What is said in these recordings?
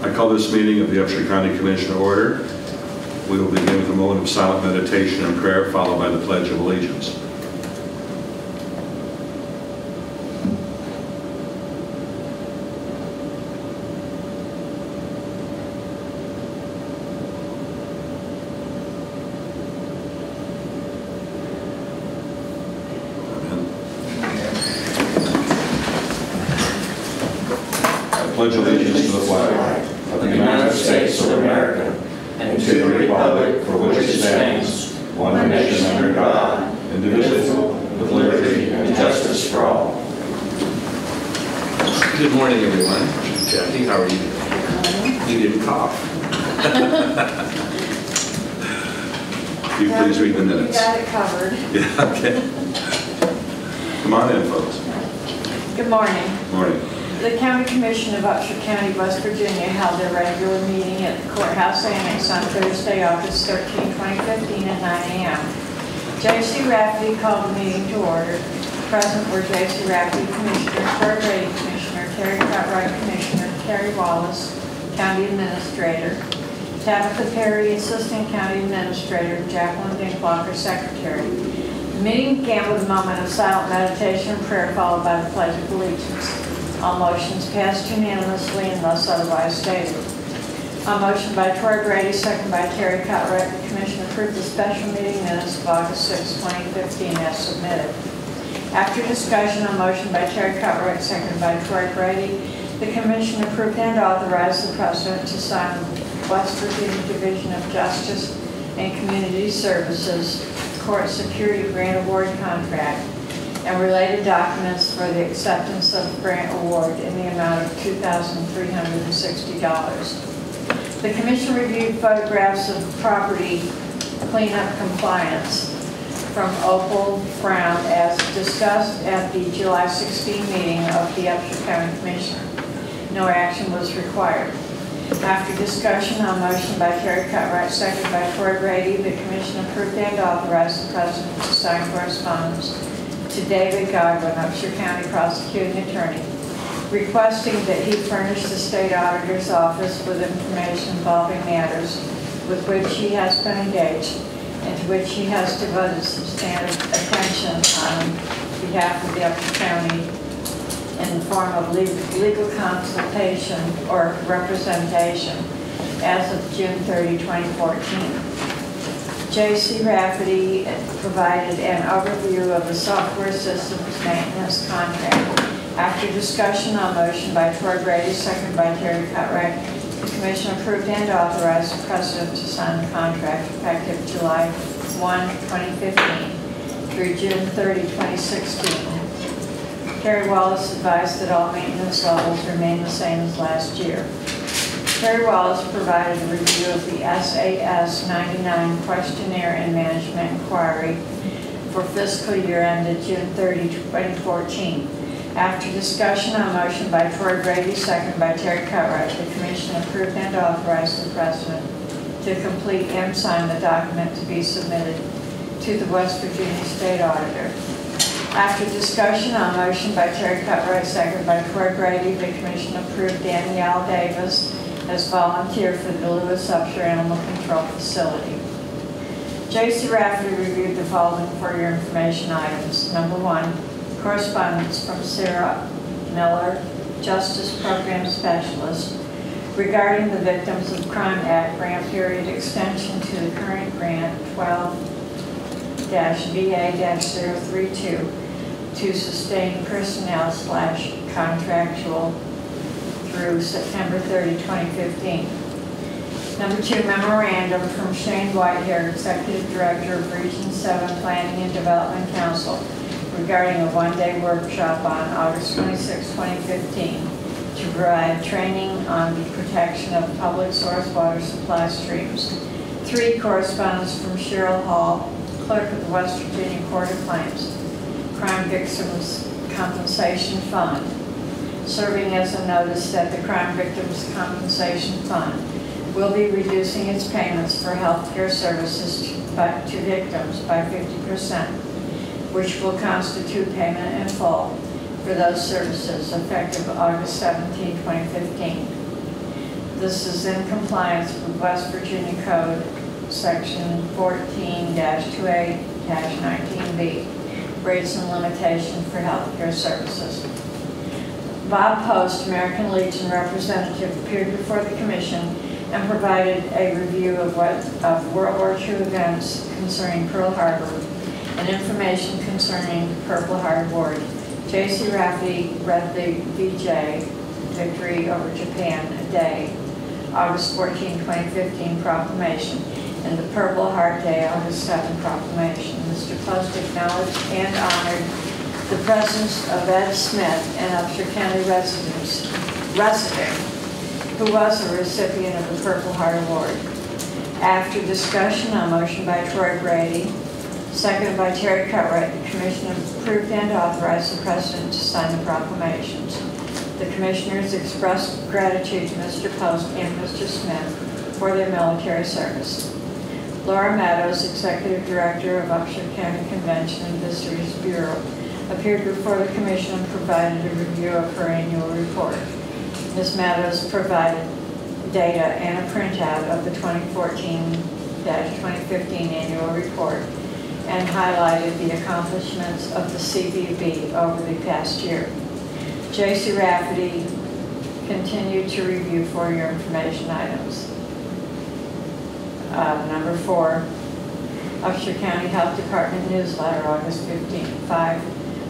I call this meeting of the Upshur County Commission to order. We will begin with a moment of silent meditation and prayer, followed by the Pledge of Allegiance. Pledge allegiance to the flag of the United States of America and to the republic for which it stands, one nation under God, indivisible, with liberty and justice for all. Good morning, everyone. Jackie, how are you? You didn't cough. You please read the minutes. You got it covered. Yeah, okay. Come on in, folks. Good morning. Morning. The County Commission of Upshur County, West Virginia held their regular meeting at the Courthouse Annex on Thursday, August 13, 2015 at 9 a.m. J.C. Rafferty called the meeting to order. Present were J.C. Rafferty, Commissioner, Troy Brady, Commissioner, Terry Cartwright, Commissioner, Terry Wallace, County Administrator, Tabitha Perry, Assistant County Administrator, Jacqueline Dinkblocker, Secretary. The meeting began with a moment of silent meditation and prayer, followed by the Pledge of Allegiance. All motions passed unanimously unless otherwise stated. On motion by Troy Brady, second by Terry Cartwright, the Commission approved the special meeting minutes of August 6, 2015 as submitted. After discussion on motion by Terry Cartwright, seconded by Troy Brady, the Commission approved and authorized the President to sign the West Virginia Division of Justice and Community Services Court Security Grant Award contract and related documents for the acceptance of the grant award in the amount of $2,360. The Commission reviewed photographs of property cleanup compliance from Opal Brown as discussed at the July 16 meeting of the Upshur County Commission. No action was required. After discussion on motion by Terry Cartwright, seconded by Troy Brady, the Commission approved and authorized the President to sign correspondence to David Godwin, Upshur County Prosecuting Attorney, requesting that he furnish the State Auditor's Office with information involving matters with which he has been engaged and to which he has devoted substantive attention on behalf of the Upshur County in the form of legal consultation or representation as of June 30, 2014. J.C. Rafferty provided an overview of the software systems maintenance contract. After discussion on motion by Troy Brady, seconded by Terry Cartwright, the Commission approved and authorized the President to sign the contract effective July 1, 2015 through June 30, 2016. Terry Wallace advised that all maintenance levels remain the same as last year. Terry Wallace provided a review of the SAS 99 questionnaire and management inquiry for fiscal year ended June 30, 2014. After discussion on motion by Troy Brady, seconded by Terry Cartwright, the Commission approved and authorized the President to complete and sign the document to be submitted to the West Virginia State Auditor. After discussion on motion by Terry Cartwright, seconded by Troy Brady, the Commission approved Danielle Davis as volunteer for the Lewis Upshur Animal Control Facility. J.C. Rafferty reviewed the following for your information items. Number 1, correspondence from Sarah Miller, Justice Program Specialist, regarding the Victims of Crime Act grant period extension to the current grant 12-VA-032 to sustain personnel/contractual through September 30, 2015. Number 2, memorandum from Shane Whitehair, Executive Director of Region 7 Planning and Development Council, regarding a one-day workshop on August 26, 2015 to provide training on the protection of public source water supply streams. 3, correspondence from Cheryl Hall, Clerk of the West Virginia Court of Claims, Crime Victims Compensation Fund, serving as a notice that the Crime Victims Compensation Fund will be reducing its payments for health care services to victims by 50%, which will constitute payment in full for those services effective August 17, 2015. This is in compliance with West Virginia Code, Section 14-28-19B, rates and limitations for healthcare services. Bob Post, American Legion representative, appeared before the commission and provided a review of World War II events concerning Pearl Harbor and information concerning the Purple Heart Award. J.C. Rafferty read the VJ, Victory Over Japan Day, August 14, 2015 proclamation, and the Purple Heart Day, August 7 proclamation. Mr. Post acknowledged and honored the presence of Ed Smith, an Upshur County resident, who was a recipient of the Purple Heart Award. After discussion, a motion by Troy Brady, seconded by Terry Cutright, the commission approved and authorized the president to sign the proclamations. The commissioners expressed gratitude to Mr. Post and Mr. Smith for their military service. Laura Meadows, Executive Director of Upshur County Convention and Visitors Bureau, appeared before the commission and provided a review of her annual report. Ms. Meadows provided data and a printout of the 2014-2015 annual report and highlighted the accomplishments of the CVB over the past year. J.C. Rafferty continued to review for your information items. Number 4, Upshur County Health Department newsletter, August 15. 5,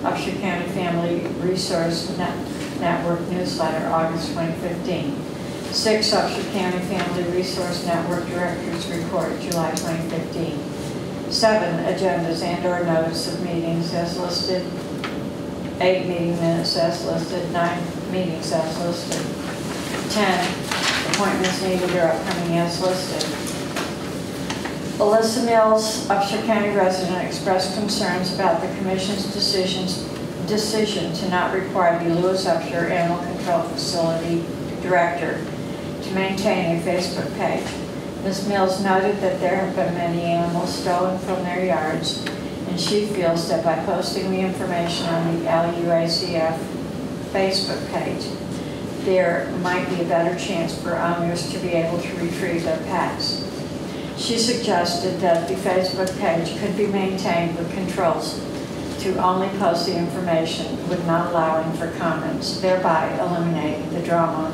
Upshur County Family Resource Network newsletter, August 2015. 6, Upshur County Family Resource Network Directors Report, July 2015. 7, agendas and/or notice of meetings as listed. 8, meeting minutes as listed. 9, meetings as listed. 10, appointments needed or upcoming as listed. Alyssa Mills, Upshur County resident, expressed concerns about the Commission's decision to not require the Lewis Upshur Animal Control Facility Director to maintain a Facebook page. Ms. Mills noted that there have been many animals stolen from their yards, and she feels that by posting the information on the LUACF Facebook page, there might be a better chance for owners to be able to retrieve their pets. She suggested that the Facebook page could be maintained with controls to only post the information with not allowing for comments, thereby eliminating the drama,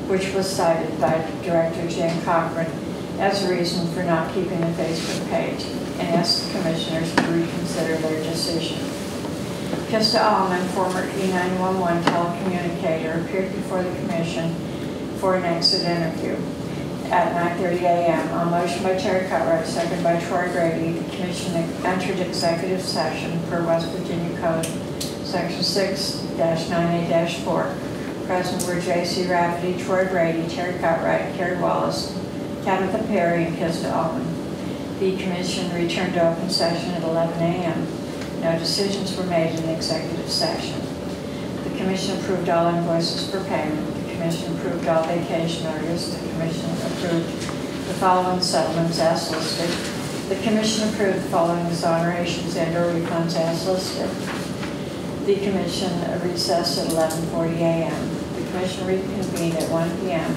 which was cited by Director Jan Cochran as a reason for not keeping the Facebook page, and asked the commissioners to reconsider their decision. Kista Allman, former E911 telecommunicator, appeared before the commission for an exit interview. At 9:30 a.m., on motion by Terry Cutright, second by Troy Grady, the commission entered executive session per West Virginia Code, Section 6-98-4. Present were J.C. Rafferty, Troy Grady, Terry Cutright, Kerry Wallace, Tabitha Perry, and Kista Allman. The commission returned to open session at 11 a.m. No decisions were made in the executive session. The commission approved all invoices for payment. The commission approved all vacation orders. The commission approved the following settlements as listed. The commission approved the following exonerations and/or refunds as listed. The commission recessed at 11:40 a.m. The commission reconvened at 1 p.m.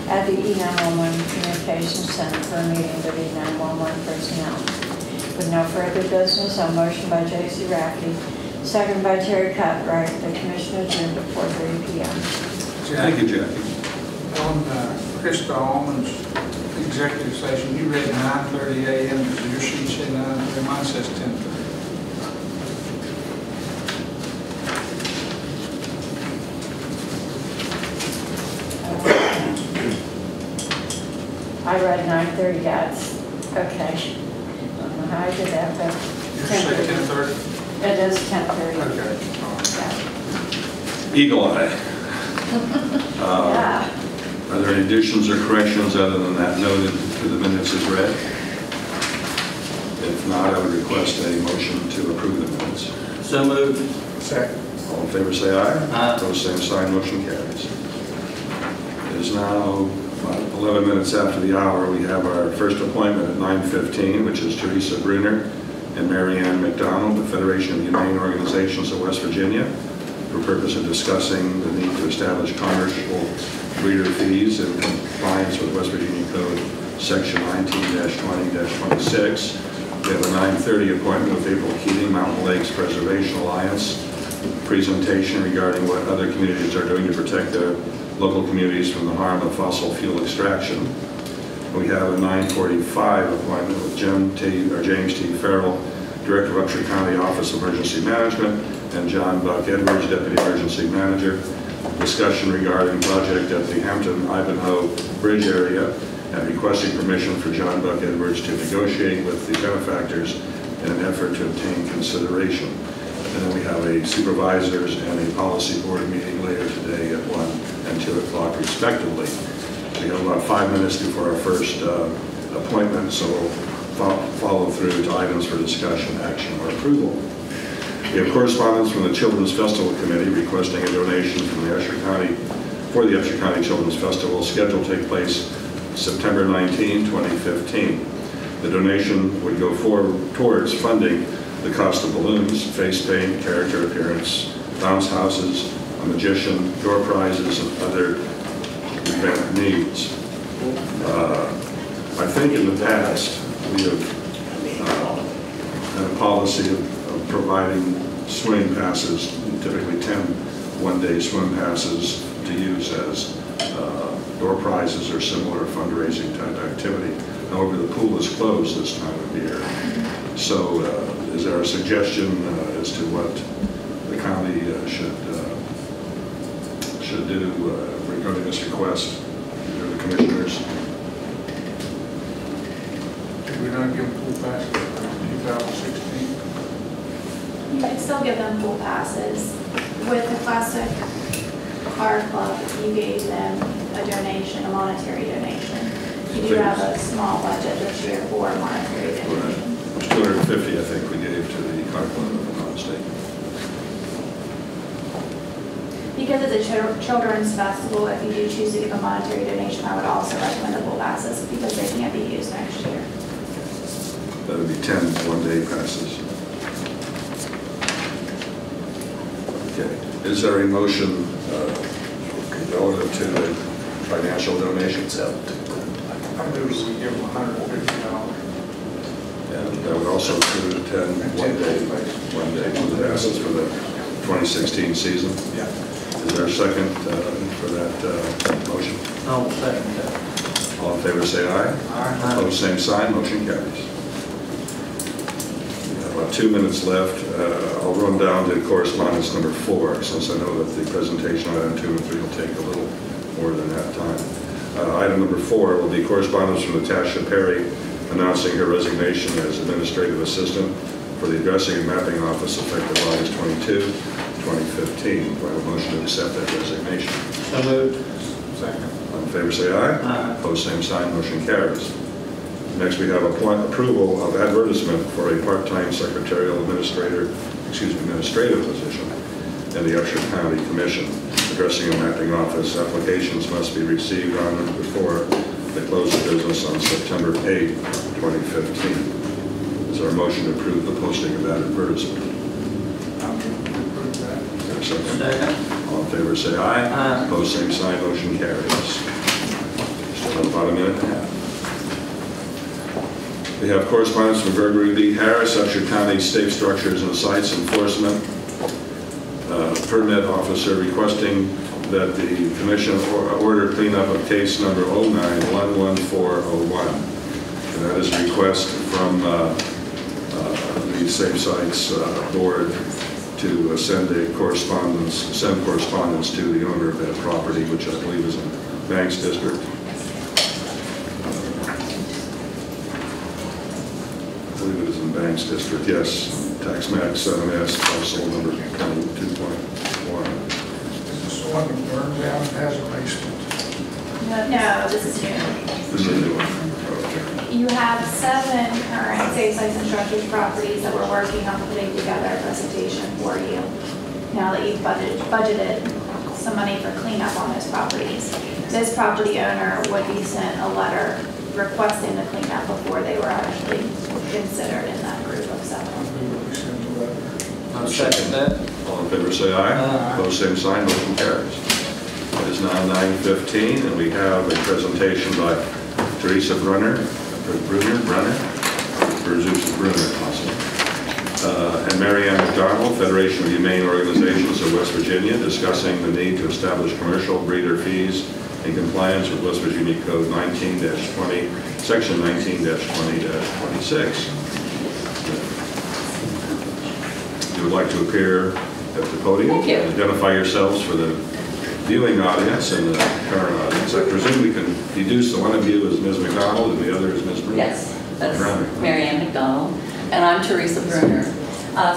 at the E911 Communications Center for a meeting with E911 personnel. With no further business, on motion by J.C. Rafferty, second by Terry Cutright, the commission adjourned at 4:30 p.m. Thank you, Jackie. On Krista Allman's executive session, you read 9:30 a.m. Does your sheet say 9:30? Mine says 10:30. I read 9:30, that's okay. I don't know how I did that, but You say 10:30? it is 10:30. Okay. All right. Eagle Eye. Yeah. Are there any additions or corrections other than that noted to the minutes as read? If not, I would request a motion to approve the minutes. So moved. Second. All in favor, say aye. Aye. Opposed, same sign. Motion carries. It is now about 11 minutes after the hour. We have our first appointment at 9:15, which is Teresa Bruner and Mary Ann McDonald, the Federation of Humane Organizations of West Virginia, for purpose of discussing the need to establish commercial breeder fees in compliance Section 19-20-26. We have a 9:30 appointment with April Keating, Mountain Lakes Preservation Alliance, presentation regarding what other communities are doing to protect their local communities from the harm of fossil fuel extraction. We have a 9:45 appointment with James T. Farrell, Director of Upshur County Office of Emergency Management, and John Buck Edwards, Deputy Emergency Manager. Discussion regarding project at the Hampton-Ivanhoe Bridge area and requesting permission for John Buck Edwards to negotiate with the benefactors in an effort to obtain consideration. And then we have a supervisors and a policy board meeting later today at 1 and 2 o'clock respectively. We have about 5 minutes before our first appointment, so we'll follow through to items for discussion, action, or approval. We have correspondence from the Children's Festival Committee requesting a donation from the Upshur County for the Upshur County Children's Festival, scheduled to take place September 19, 2015. The donation would go towards funding the cost of balloons, face paint, character appearance, bounce houses, a magician, door prizes, and other event needs. I think in the past we have had a policy of providing swim passes, typically 10 one-day swim passes to use as door prizes or similar fundraising type activity. However, the pool is closed this time of year. So is there a suggestion as to what the county should do regarding this request? Either the commissioners? Did we not give them pool passes for 2016? You could still give them pool passes. With the Classic Car Club, you gave them a donation, a monetary donation. You do have a small budget this year for a monetary donation. Right. $250, I think, we gave to the car club, if I'm not mistaken. Because it's a children's festival, if you do choose to give a monetary donation, I would also recommend the pool passes because they can't be used next year. That would be 10 one-day passes. Okay. Is there a motion relative to the financial donations? I move we give them $150. And that would also include 10 one-day passes for the 2016 season? Yeah. Is there a second for that motion? I'll second that. All in favor say aye. Aye. Opposed, same sign. Motion carries. We have about 2 minutes left. I'll run down to correspondence number 4, since I know that the presentation on item 2 and 3 will take a little more than that time. Item number 4 will be correspondence from Natasha Perry announcing her resignation as administrative assistant for the Addressing and Mapping Office effective August 22, 2015. Do I have a motion to accept that resignation? So moved. Second. All in favor say aye. Aye. Opposed, same sign. Motion carries. Next, we have approval of advertisement for a part-time secretarial administrative position in the Upshur County Commission, Addressing and Mapping Office. Applications must be received on or before the close of business on September 8, 2015. Is there a motion to approve the posting of that advertisement? I'll approve that. Is there a second? Second. All in favor say aye. Aye. Opposed, same sign. Motion carries. Still have about a minute and a half. We have correspondence from Gregory B. Harris, Upshur County State Structures and Sites Enforcement Permit Officer, requesting that the Commission order cleanup of case number 09-11401. And that is a request from the Safe Sites Board to send correspondence to the owner of that property, which I believe is in Banks District. I believe it is in Banks District, yes. Tax map 7S, parcel number 22.1. Is this the one that burned down and has a basement? No, this is new. This is a new one. Okay. You have 7 current Safe Sites and Structures properties that we're working on putting together a presentation for you. Now that you've budgeted some money for cleanup on those properties. This property owner would be sent a letter requesting the cleanup before they were actually considered in that group of 7. I move we send a letter. I'll second that. All in favor say aye. Aye. Opposed, same sign. Motion carries. It is now 9:15, and we have a presentation by Teresa Brunner, possible. And Mary Ann McDonald, Federation of Humane Organizations of West Virginia, discussing the need to establish commercial breeder fees in compliance with West Virginia Code 19-20, Section 19-20-26. You would like to appear at the podium? Thank you. Identify yourselves for the viewing audience and the current audience. I presume we can deduce the one of you is Ms. McDonald and the other is Ms. Brunner. Yes, that's Brunner. Mary Ann McDonald, and I'm Teresa Brunner.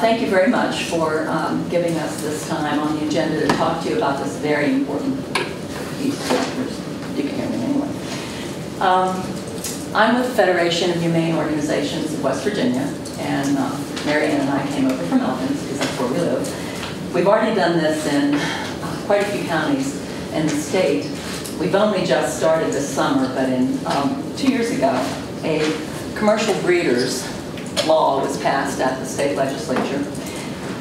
Thank you very much for giving us this time on the agenda to talk to you about this very important piece. You can hear me anyway. I'm with the Federation of Humane Organizations of West Virginia, and Mary Ann and I came over from Elkins because that's where we live. We've already done this in quite a few counties in the state. We've only just started this summer, but in 2 years ago, a commercial breeders law was passed at the state legislature,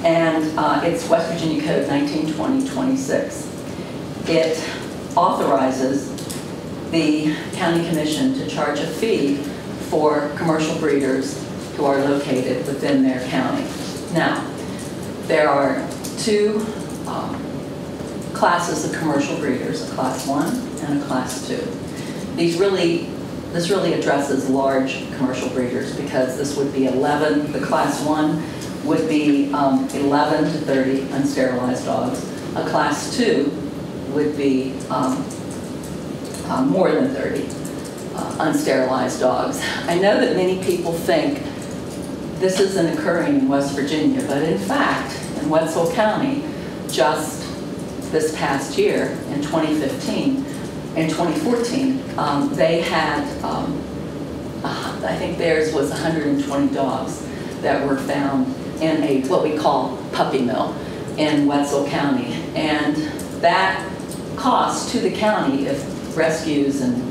and it's West Virginia Code 19-20-26. It authorizes the county commission to charge a fee for commercial breeders who are located within their county. Now, there are two classes of commercial breeders, a class 1 and a class 2. This really addresses large commercial breeders because this would be 11, the class 1 would be 11 to 30 unsterilized dogs. A class 2 would be more than 30 unsterilized dogs. I know that many people think this isn't occurring in West Virginia, but in fact, in Wetzel County, just this past year, in 2014, they had, I think theirs was 120 dogs that were found in a, what we call puppy mill in Wetzel County. And that cost to the county, if rescues and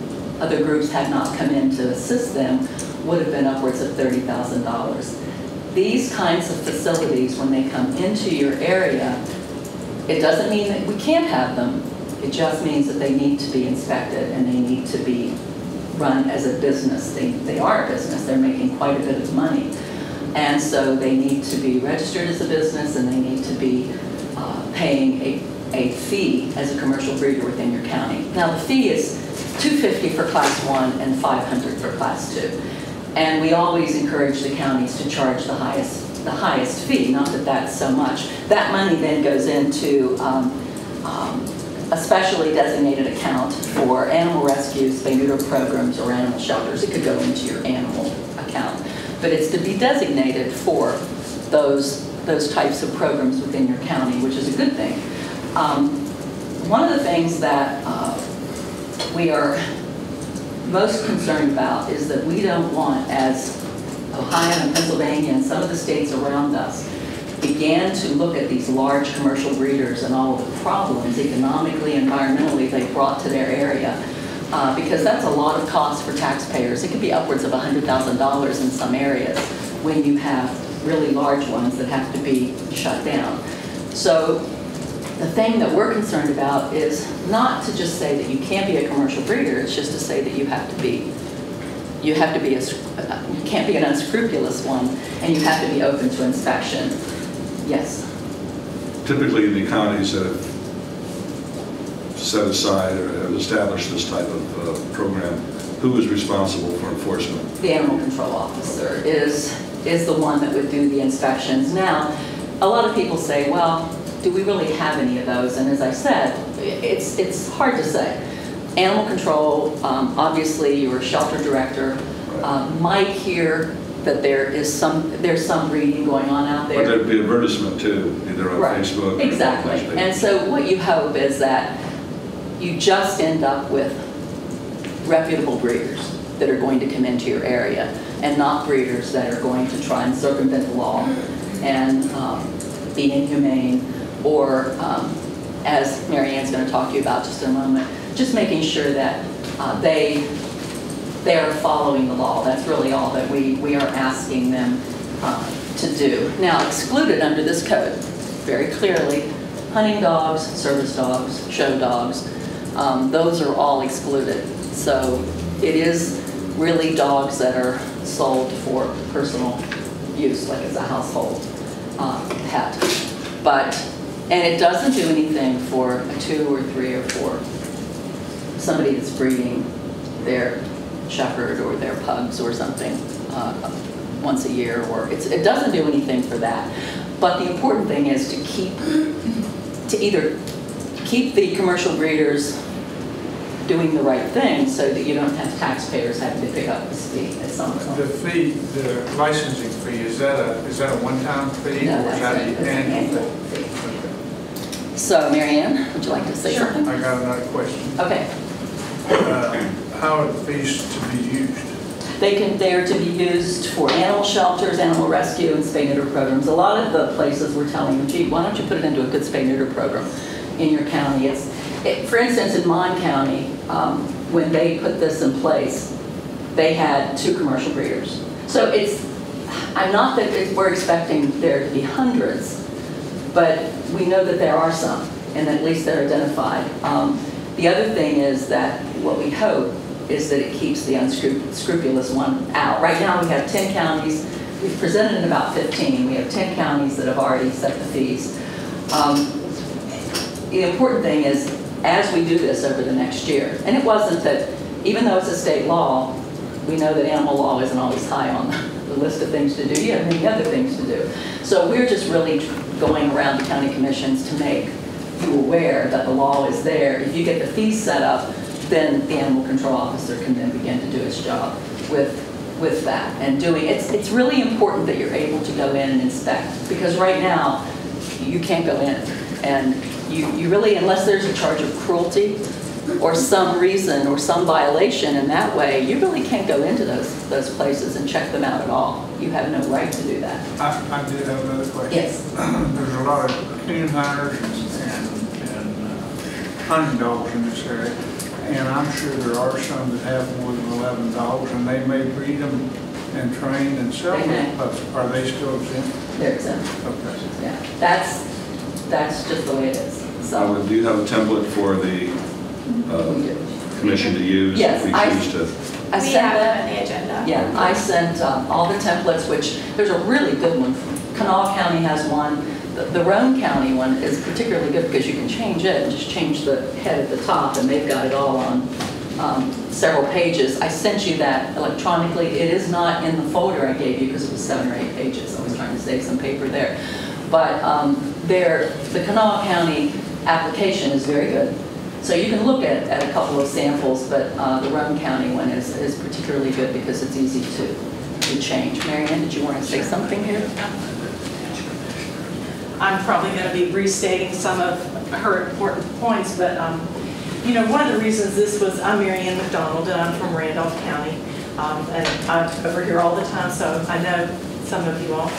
other groups had not come in to assist them, would have been upwards of $30,000. These kinds of facilities, when they come into your area, it doesn't mean that we can't have them. It just means that they need to be inspected and they need to be run as a business. They are a business. They're making quite a bit of money. And so they need to be registered as a business and they need to be paying a fee as a commercial breeder within your county. Now the fee is $250 for class 1 and $500 for class 2. And we always encourage the counties to charge the highest fee, not that that's so much. That money then goes into a specially designated account for animal rescues, spay neuter programs, or animal shelters. It could go into your animal account. But it's to be designated for those types of programs within your county, which is a good thing. One of the things that we are most concerned about is that we don't want, as Ohio and Pennsylvania and some of the states around us began to look at these large commercial breeders and all of the problems economically, environmentally they brought to their area, because that's a lot of cost for taxpayers. It could be upwards of $100,000 in some areas when you have really large ones that have to be shut down. So the thing that we're concerned about is not to just say that you can't be a commercial breeder, it's just to say that you can't be an unscrupulous one, and you have to be open to inspection. Yes? Typically, the counties that have set aside or have established this type of program, who is responsible for enforcement? The animal control officer is the one that would do the inspections. Now, a lot of people say, well, do we really have any of those? And as I said, it's hard to say. Animal control, obviously your shelter director might hear that there's some breeding going on out there. But there'd be advertisement too, either on Right. Facebook. Exactly. Or And so what you hope is that you just end up with reputable breeders that are going to come into your area and not breeders that are going to try and circumvent the law and be inhumane, or as Mary Ann's going to talk to you about just in a moment, just making sure that they are following the law. That's really all that we are asking them to do. Now, excluded under this code, very clearly, hunting dogs, service dogs, show dogs, those are all excluded. So it is really dogs that are sold for personal use, like as a household pet. And it doesn't do anything for a 2 or 3 or 4, somebody that's breeding their shepherd or their pugs or something once a year, or it doesn't do anything for that. But the important thing is to either keep the commercial breeders doing the right thing so that you don't have taxpayers having to pick up this fee at some point. The fee, the licensing fee, is that a one-time fee? No, or is that's that an an annual annual fee? fee. So, Mary Ann, would you like to say something? I got another question. Okay. How are the fees to be used? They are to be used for animal shelters, animal rescue, and spay-neuter programs. A lot of the places were telling them, gee, why don't you put it into a good spay-neuter program in your county? For instance, in Mon County, when they put this in place, they had 2 commercial breeders. So I'm not that we're expecting there to be hundreds, but we know that there are some, and at least they're identified. The other thing is that what we hope is that it keeps the unscrupulous one out. Right now we have 10 counties. We've presented in about 15. We have 10 counties that have already set the fees. The important thing is, as we do this over the next year, and it wasn't that, even though it's a state law, we know that animal law isn't always high on the list of things to do. You have many other things to do. So we're just really going around the county commissions to make you aware that the law is there. If you get the fees set up, then the animal control officer can then begin to do his job with that. And it's really important that you're able to go in and inspect, because right now you can't go in, and you really, unless there's a charge of cruelty or some reason or some violation in that way, you really can't go into those places and check them out at all. You have no right to do that. I did have another question. Yes. There's a lot of coon hunters and hunting dogs in this area, and I'm sure there are some that have more than 11 dogs, and they may breed them and train and sell them. Are they still exempt? They're exempt. Okay. Yeah, that's just the way it is. So. Do you have a template for the commission to use? Yes, if we choose to? I We sent have that. them in the agenda. Yeah, I sent all the templates, which there's a really good one. Kanawha County has one. The Roane County one is particularly good because you can change it and just change the head at the top, and they've got it all on several pages. I sent you that electronically. It is not in the folder I gave you because it was 7 or 8 pages. I was trying to save some paper there. But the Kanawha County application is very good. So you can look at a couple of samples, but the Roane County one is particularly good because it's easy to change. Mary Ann, did you want to say something here? I'm probably going to be restating some of her important points, but you know, one of the reasons this was, I'm Mary Ann McDonald, and I'm from Randolph County, and I'm over here all the time, so I know some of you all.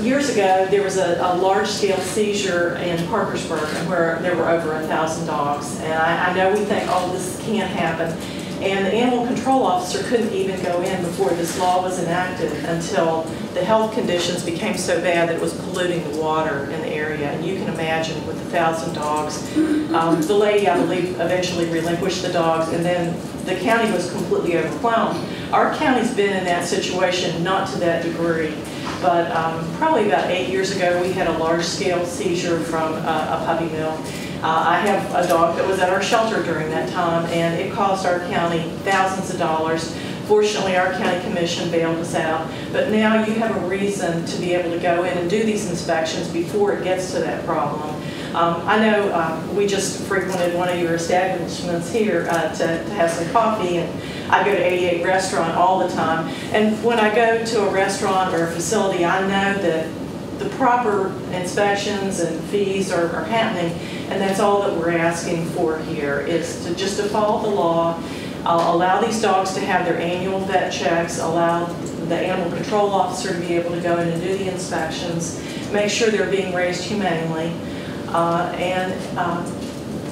Years ago, there was a large-scale seizure in Parkersburg where there were over 1,000 dogs, and I know we think, oh, this can't happen. And the animal control officer couldn't even go in before this law was enacted until the health conditions became so bad that it was polluting the water in the area. And you can imagine with 1,000 dogs. The lady, I believe, eventually relinquished the dogs, and then the county was completely overwhelmed. Our county's been in that situation, not to that degree, but probably about 8 years ago, we had a large-scale seizure from a puppy mill. I have a dog that was at our shelter during that time, and it cost our county thousands of dollars. Fortunately, our county commission bailed us out, but now you have a reason to be able to go in and do these inspections before it gets to that problem. I know we just frequented one of your establishments here to have some coffee, and I go to 88 Restaurant all the time. And when I go to a restaurant or a facility, I know that the proper inspections and fees are happening, and that's all that we're asking for here, is to just to follow the law, allow these dogs to have their annual vet checks, allow the animal control officer to be able to go in and do the inspections, make sure they're being raised humanely,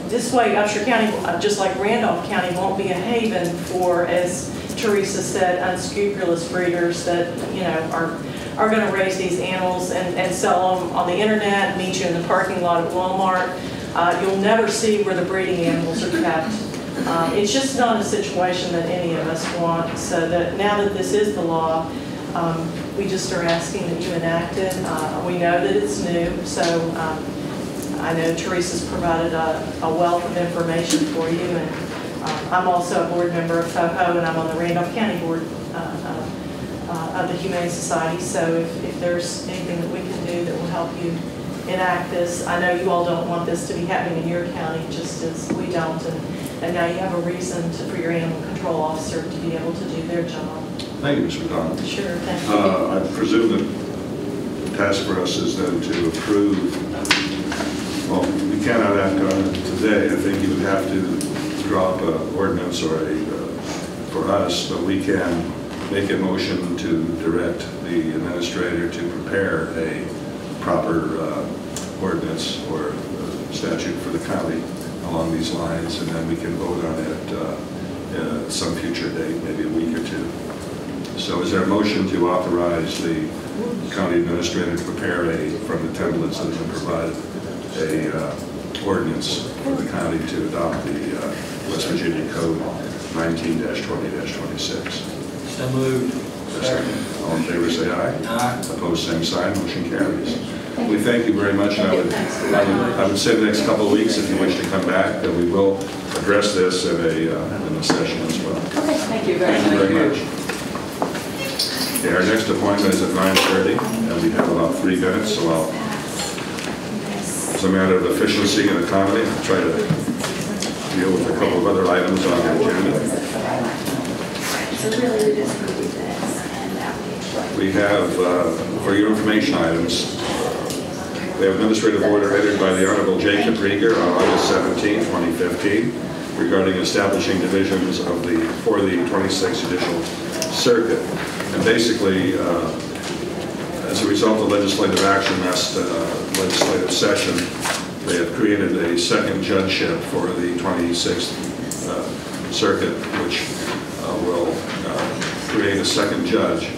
this way Upshur County, just like Randolph County, won't be a haven for, as Teresa said, unscrupulous breeders that, you know, are going to raise these animals and sell them on the internet, meet you in the parking lot at Walmart. You'll never see where the breeding animals are kept. It's just not a situation that any of us want, so that now that this is the law, we just are asking that you enact it. We know that it's new, so I know Teresa's provided a wealth of information for you, and I'm also a board member of FOHO, and I'm on the Randolph County Board of the Humane Society, so if there's anything that we can do that will help you enact this, I know you all don't want this to be happening in your county, just as we don't, and now you have a reason for your animal control officer to be able to do their job. Thank you, Ms. McDonald. Sure, thank you. I presume that the task for us is then to approve, well, we cannot act on it today. I think you would have to draw up an ordinance or for us, but we can make a motion to direct the administrator to prepare a proper ordinance or statute for the county along these lines, and then we can vote on it at some future date, maybe a week or two. So is there a motion to authorize the county administrator to prepare from the templates that have been provided, a ordinance for the county to adopt the West Virginia Code 19-20-26? So moved. All in favor say aye. Aye. Opposed, same sign. Motion carries. We thank you very much, and I would say the next couple of weeks, if you wish to come back, that we will address this in a session as well. Okay, thank you very Thank much. you very much. Okay, our next appointment is at 9:30, and we have about 3 minutes, so as a matter of efficiency and economy, I'll try to deal with a couple of other items on the agenda. So really, we just need this and application. We have, for your information items, we have administrative order entered by the Honorable Jacob Rieger on August 17, 2015, regarding establishing divisions for the 26th Judicial Circuit. And basically, as a result of legislative action last legislative session, they have created a second judgeship for the 26th Circuit, which will create a second judge.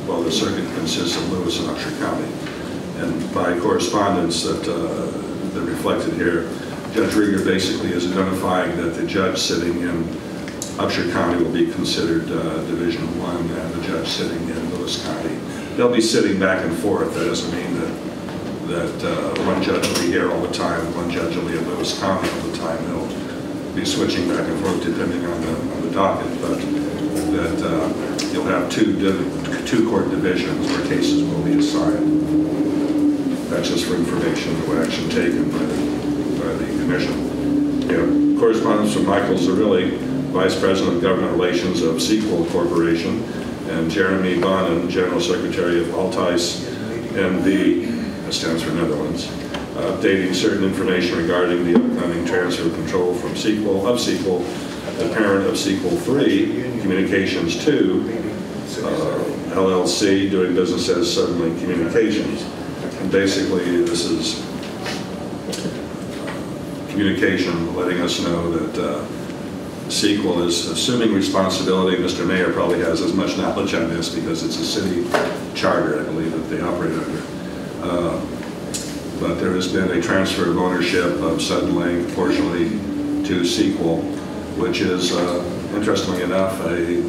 Well, the circuit consists of Lewis and Upshur County. And by correspondence that reflected here, Judge Rieger basically is identifying that the judge sitting in Upshur County will be considered Division 1, and the judge sitting in Lewis County. They'll be sitting back and forth. That doesn't mean that one judge will be here all the time, one judge will be in Lewis County all the time. They'll be switching back and forth depending on the docket, but that you'll have two court divisions where cases will be assigned. That's just for information, no action taken by the commission. We have correspondence from Michael Zerilli, Vice President of Government Relations of Sequel Corporation, and Jeremy Bonnen, General Secretary of Altice NV, that stands for Netherlands, updating certain information regarding the upcoming transfer of control from Sequel, the parent of Sequel 3, Communications 2, LLC, doing business as Suddenlink Communications. And basically, this is communication letting us know that Sequel is assuming responsibility. Mr. Mayor probably has as much knowledge on this because it's a city charter, I believe, that they operate under. But there has been a transfer of ownership of Suddenlink, fortunately, to Sequel, which is, interestingly enough, I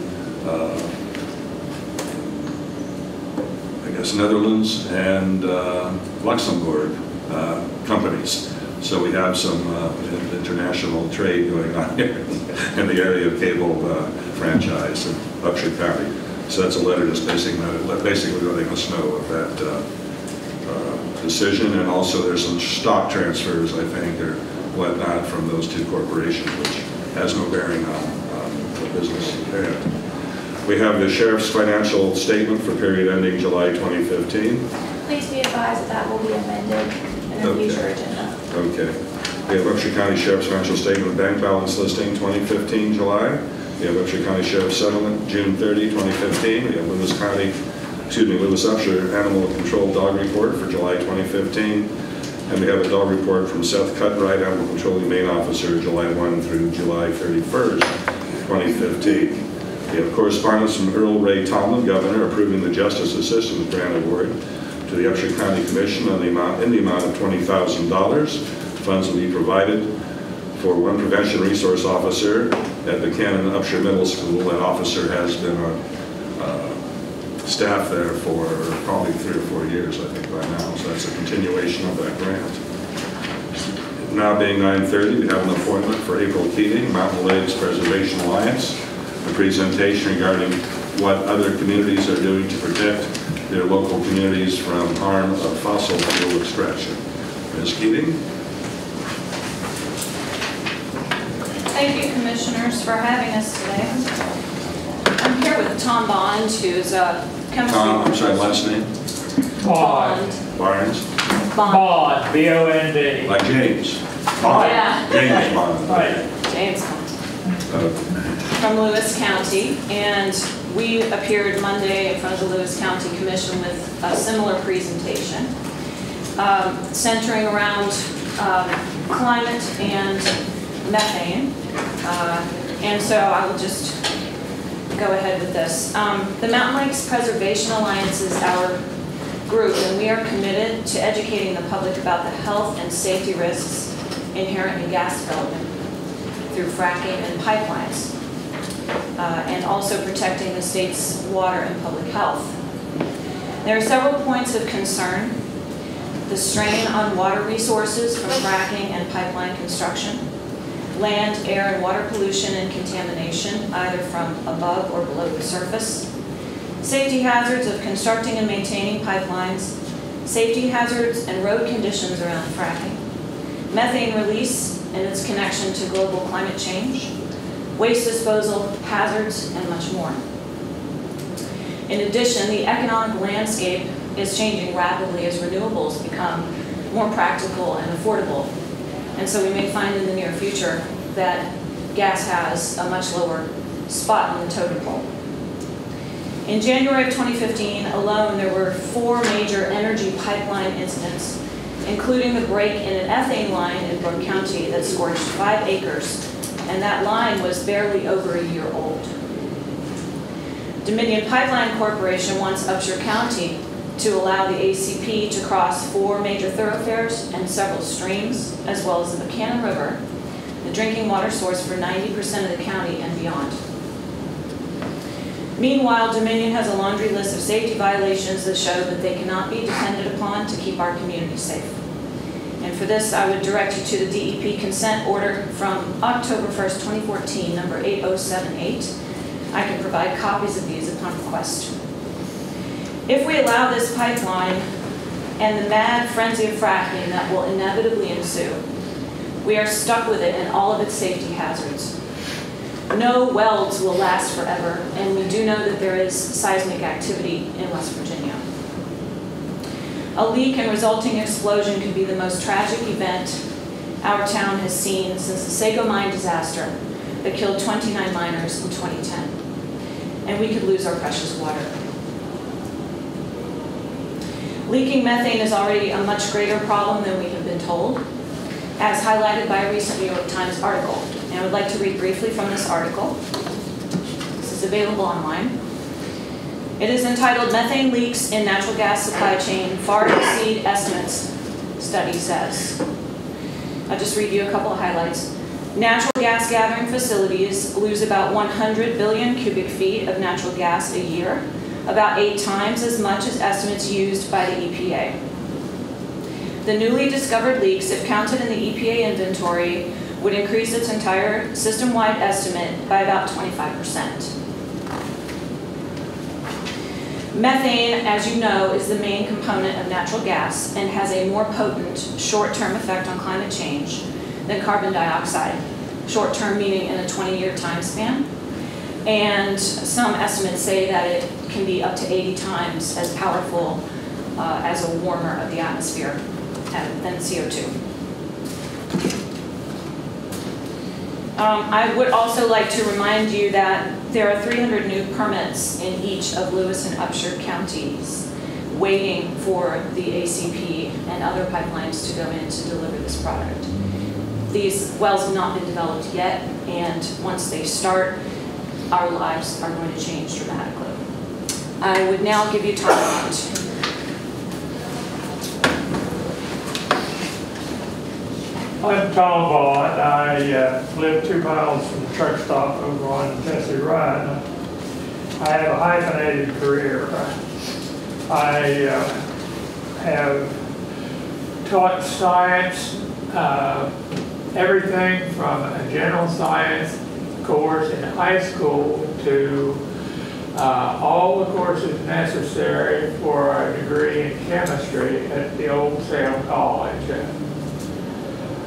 guess Netherlands and Luxembourg companies. So we have some international trade going on here in the area of cable franchise in Upshur County. So that's a letter just basically letting us know of that decision, and also there's some stock transfers, I think, or whatnot from those two corporations, which has no bearing on the business there. We have the Sheriff's financial statement for period ending July 2015. Please be advised that will be amended in a future agenda. Okay. We have Upshur County Sheriff's financial statement, bank balance listing 2015 July. We have Upshur County Sheriff's settlement June 30, 2015. We have Lewis Upshur Animal Control Dog Report for July 2015. And we have a dog report from Seth Cutright, Animal Control Humane Officer, July 1 through July 31st, 2015. We have correspondence from Earl Ray Tomlin, Governor, approving the Justice Assistance Grant Award to the Upshur County Commission in the amount of $20,000. Funds will be provided for one prevention resource officer at Buchanan Upshur Middle School. That officer has been on staff there for probably 3 or 4 years, I think, by now. So that's a continuation of that grant. Now being 9:30, we have an appointment for April Keating, Mountain Lakes Preservation Alliance, a presentation regarding what other communities are doing to protect their local communities from harm of fossil fuel extraction. Ms. Keating? Thank you, Commissioners, for having us today. I'm here with Tom Bond, who's a chemistry... Tom, I'm sorry, last name? Bond. Barnes? Bond. B-O-N-D. Like James? Bond. Yeah. James Bond. Right. James Bond. From Lewis County, and we appeared Monday in front of the Lewis County Commission with a similar presentation, centering around climate and methane. And so I will just go ahead with this. The Mountain Lakes Preservation Alliance is our group, and we are committed to educating the public about the health and safety risks inherent in gas development through fracking and pipelines, and also protecting the state's water and public health. There are several points of concern: the strain on water resources from fracking and pipeline construction, land, air, and water pollution and contamination, either from above or below the surface, safety hazards of constructing and maintaining pipelines, safety hazards and road conditions around fracking, methane release and its connection to global climate change, waste disposal, hazards, and much more. In addition, the economic landscape is changing rapidly as renewables become more practical and affordable. And so we may find in the near future that gas has a much lower spot on the totem pole. In January of 2015 alone, there were 4 major energy pipeline incidents, including the break in an ethane line in Brooke County that scorched 5 acres, and that line was barely over a year old. Dominion Pipeline Corporation wants Upshur County to allow the ACP to cross 4 major thoroughfares and several streams, as well as the Buchanan River, the drinking water source for 90% of the county and beyond. Meanwhile, Dominion has a laundry list of safety violations that show that they cannot be depended upon to keep our community safe. And for this, I would direct you to the DEP consent order from October 1st, 2014, number 8078. I can provide copies of these upon request. If we allow this pipeline and the mad frenzy of fracking that will inevitably ensue, we are stuck with it and all of its safety hazards. No welds will last forever, and we do know that there is seismic activity in West Virginia. A leak and resulting explosion could be the most tragic event our town has seen since the Sago mine disaster that killed 29 miners in 2010. And we could lose our precious water. Leaking methane is already a much greater problem than we have been told, as highlighted by a recent New York Times article. And I would like to read briefly from this article. This is available online. It is entitled, "Methane Leaks in Natural Gas Supply Chain Far Exceed Estimates," study says. I'll just read you a couple of highlights. Natural gas gathering facilities lose about 100 billion cubic feet of natural gas a year, about 8 times as much as estimates used by the EPA. The newly discovered leaks, if counted in the EPA inventory, would increase its entire system-wide estimate by about 25%. Methane, as you know, is the main component of natural gas and has a more potent short-term effect on climate change than carbon dioxide. Short-term meaning in a 20-year time span. And some estimates say that it can be up to 80 times as powerful as a warmer of the atmosphere than CO2. I would also like to remind you that there are 300 new permits in each of Lewis and Upshur counties waiting for the ACP and other pipelines to go in to deliver this product. These wells have not been developed yet, and once they start, our lives are going to change dramatically. I would now give you time to I'm Tom Bond. I live 2 miles from the truck stop over on Jesse Run. I have a hyphenated career. I have taught science, everything from a general science course in high school to all the courses necessary for a degree in chemistry at the old Salem College.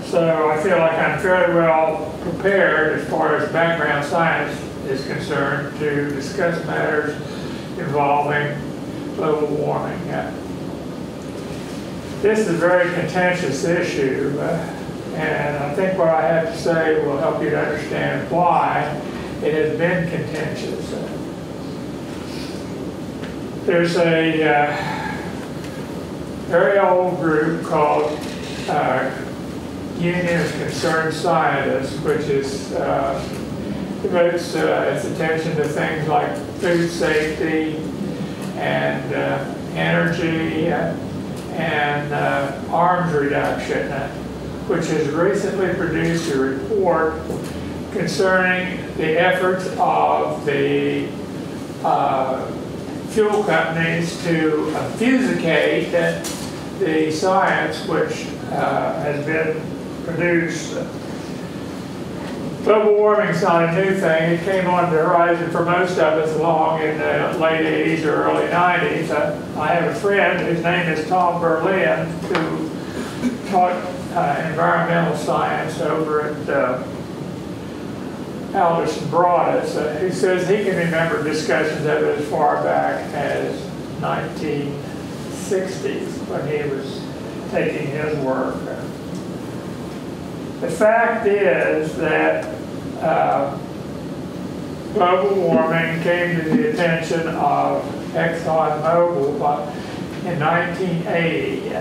So I feel like I'm fairly well prepared as far as background science is concerned to discuss matters involving global warming. This is a very contentious issue, and I think what I have to say will help you to understand why it has been contentious. There's a very old group called Union of Concerned Scientists, which is devotes its attention to things like food safety and energy and arms reduction, which has recently produced a report concerning the efforts of the fuel companies to obfuscate the science which has been produced. Global warming is not a new thing. It came on the horizon for most of us along in the late 80s or early 90s. I have a friend whose name is Tom Berlin who taught environmental science over at Aldous and Broadus. He says he can remember discussions of it as far back as 1960s when he was taking his work. The fact is that global warming came to the attention of ExxonMobil in 1980,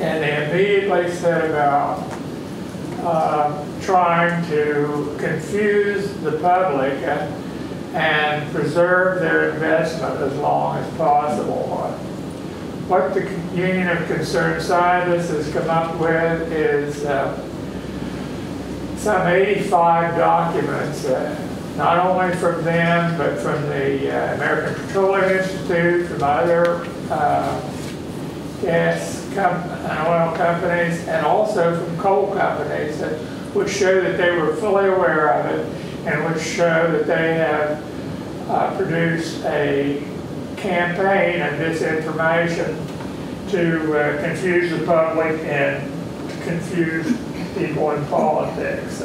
and they immediately set about trying to confuse the public and preserve their investment as long as possible. What the Union of Concerned Scientists has come up with is some 85 documents, not only from them, but from the American Petroleum Institute, from other gas and oil companies, and also from coal companies, which show that they were fully aware of it, and which show that they have produced a campaign of disinformation to confuse the public and to confuse people in politics.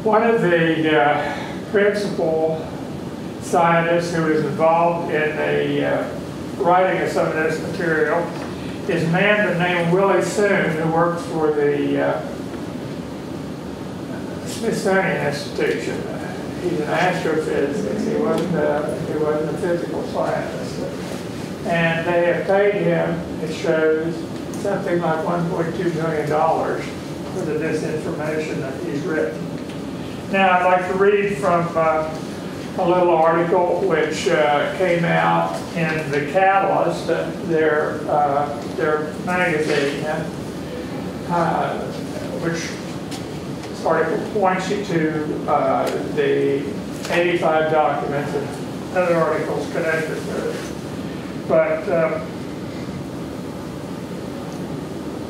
One of the principal scientists who is involved in the writing of some of this material is a man named Willie Soon, who works for the Smithsonian Institution. He's an astrophysicist. He wasn't a physical scientist. And they have paid him, it shows, something like $1.2 million for the disinformation that he's written. Now, I'd like to read from a little article which came out in The Catalyst, their magazine, which this article points you to the 85 documents and other articles connected with it. But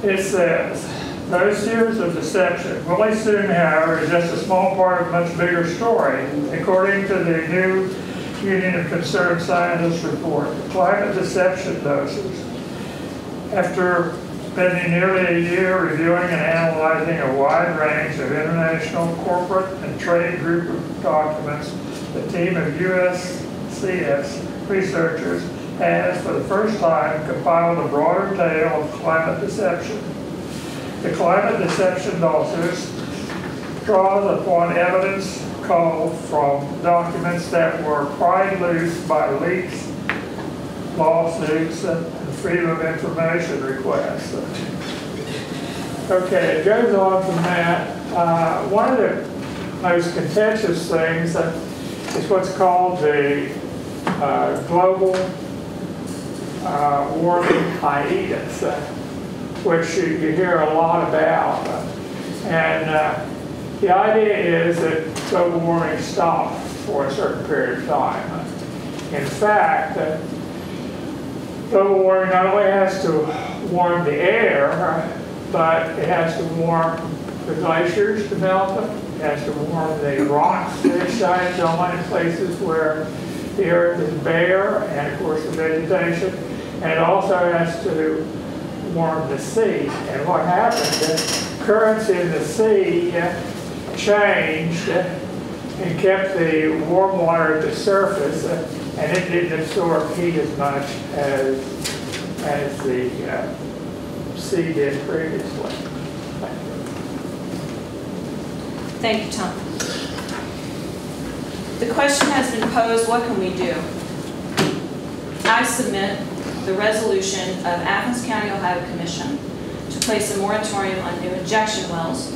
it says, those years of deception. Willie Soon, however, is just a small part of a much bigger story. According to the new Union of Concerned Scientists report, climate deception doses. After spending nearly a year reviewing and analyzing a wide range of international corporate and trade group documents, the team of USCS researchers has, for the first time, compiled a broader tale of climate deception. The climate deception dossiers draws upon evidence culled from documents that were pried loose by leaks, lawsuits, and freedom of information requests. Okay, it goes on from that. One of the most contentious things is what's called the global warming hiatus, which you hear a lot about. And the idea is that global warming stops for a certain period of time. In fact, global warming not only has to warm the air, but it has to warm the glaciers developing. It has to warm the rocks that shine on in places where the earth is bare, and of course the vegetation. And it also has to warm the sea. And what happened is currents in the sea changed and kept the warm water at the surface, and it didn't absorb heat as much as the sea did previously. Thank you, Tom. The question has been posed, what can we do? I submit the resolution of Athens County, Ohio Commission to place a moratorium on new injection wells,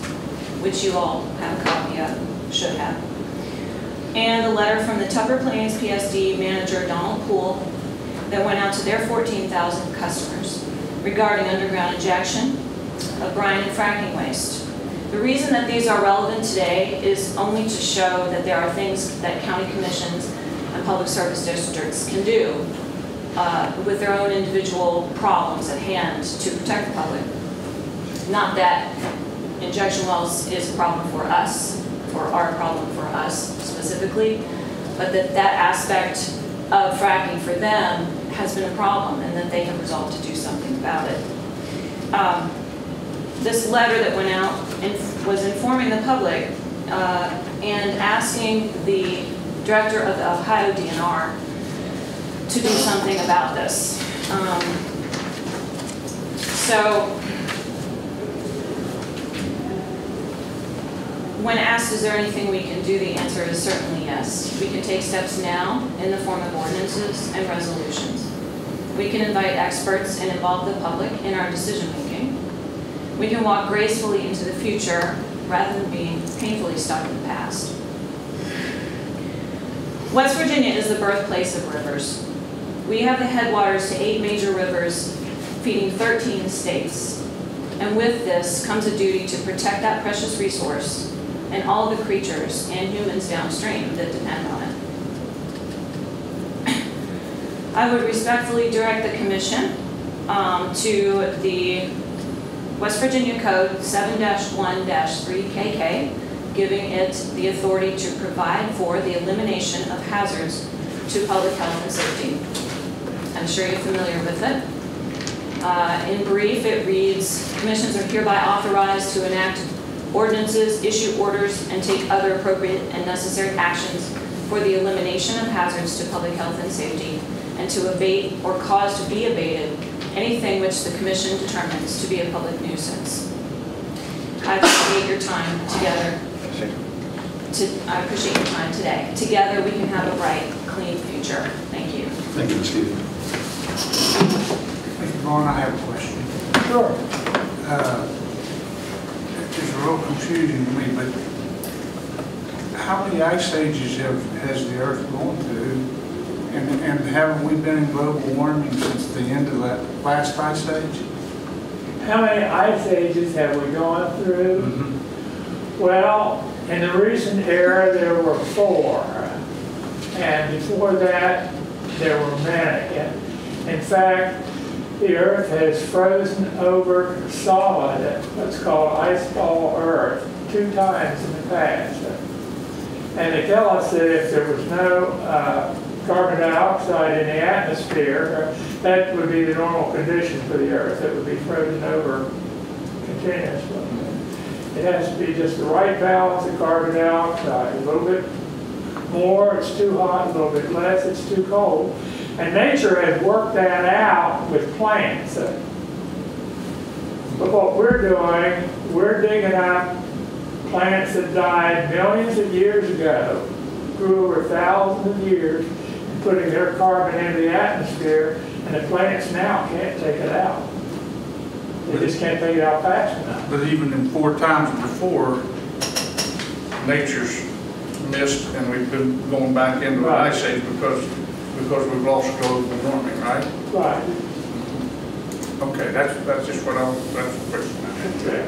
which you all have a copy of, should have. And a letter from the Tupper Plains PSD manager, Donald Poole, that went out to their 14,000 customers regarding underground injection of brine and fracking waste. The reason that these are relevant today is only to show that there are things that county commissions and public service districts can do with their own individual problems at hand to protect the public. Not that injection wells is a problem for us, or are a problem for us specifically, but that aspect of fracking for them has been a problem and that they have resolved to do something about it. This letter that went out was informing the public and asking the director of the Ohio DNR to do something about this. So when asked, is there anything we can do, the answer is certainly yes. We can take steps now in the form of ordinances and resolutions. We can invite experts and involve the public in our decision making. We can walk gracefully into the future rather than being painfully stuck in the past. West Virginia is the birthplace of rivers. We have the headwaters to 8 major rivers feeding 13 states. And with this comes a duty to protect that precious resource and all the creatures and humans downstream that depend on it. I would respectfully direct the Commission to the West Virginia Code 7-1-3KK, giving it the authority to provide for the elimination of hazards to public health and safety. I'm sure you're familiar with it. In brief, it reads, commissions are hereby authorized to enact ordinances, issue orders, and take other appropriate and necessary actions for the elimination of hazards to public health and safety, and to abate or cause to be abated anything which the Commission determines to be a public nuisance. I appreciate your time together. I appreciate your time today. Together we can have a bright, clean future. Thank you. Thank you, Ms. Keefe. Mr. Vaughn, I have a question. Sure. It's real confusing to me, but how many ice ages has the Earth gone through? And haven't we been in global warming since the end of that last ice age? How many ice ages have we gone through? Mm-hmm. Well, in the recent era, there were 4. And before that, there were many. In fact, the Earth has frozen over solid, what's called ice ball Earth, 2 times in the past. And they tell us that if there was no carbon dioxide in the atmosphere, that would be the normal condition for the Earth. It would be frozen over continuously. It has to be just the right balance of carbon dioxide. A little bit more, it's too hot. A little bit less, it's too cold. And nature has worked that out with plants. But what we're doing, we're digging up plants that died millions of years ago, grew over thousands of years, and putting their carbon into the atmosphere, and the plants now can't take it out. They just can't take it out fast enough. But even in 4 times before, nature's missed, and we've been going back into the ice age because we've lost global warming, right? Right. Okay, that's just what that's the question I had. Okay.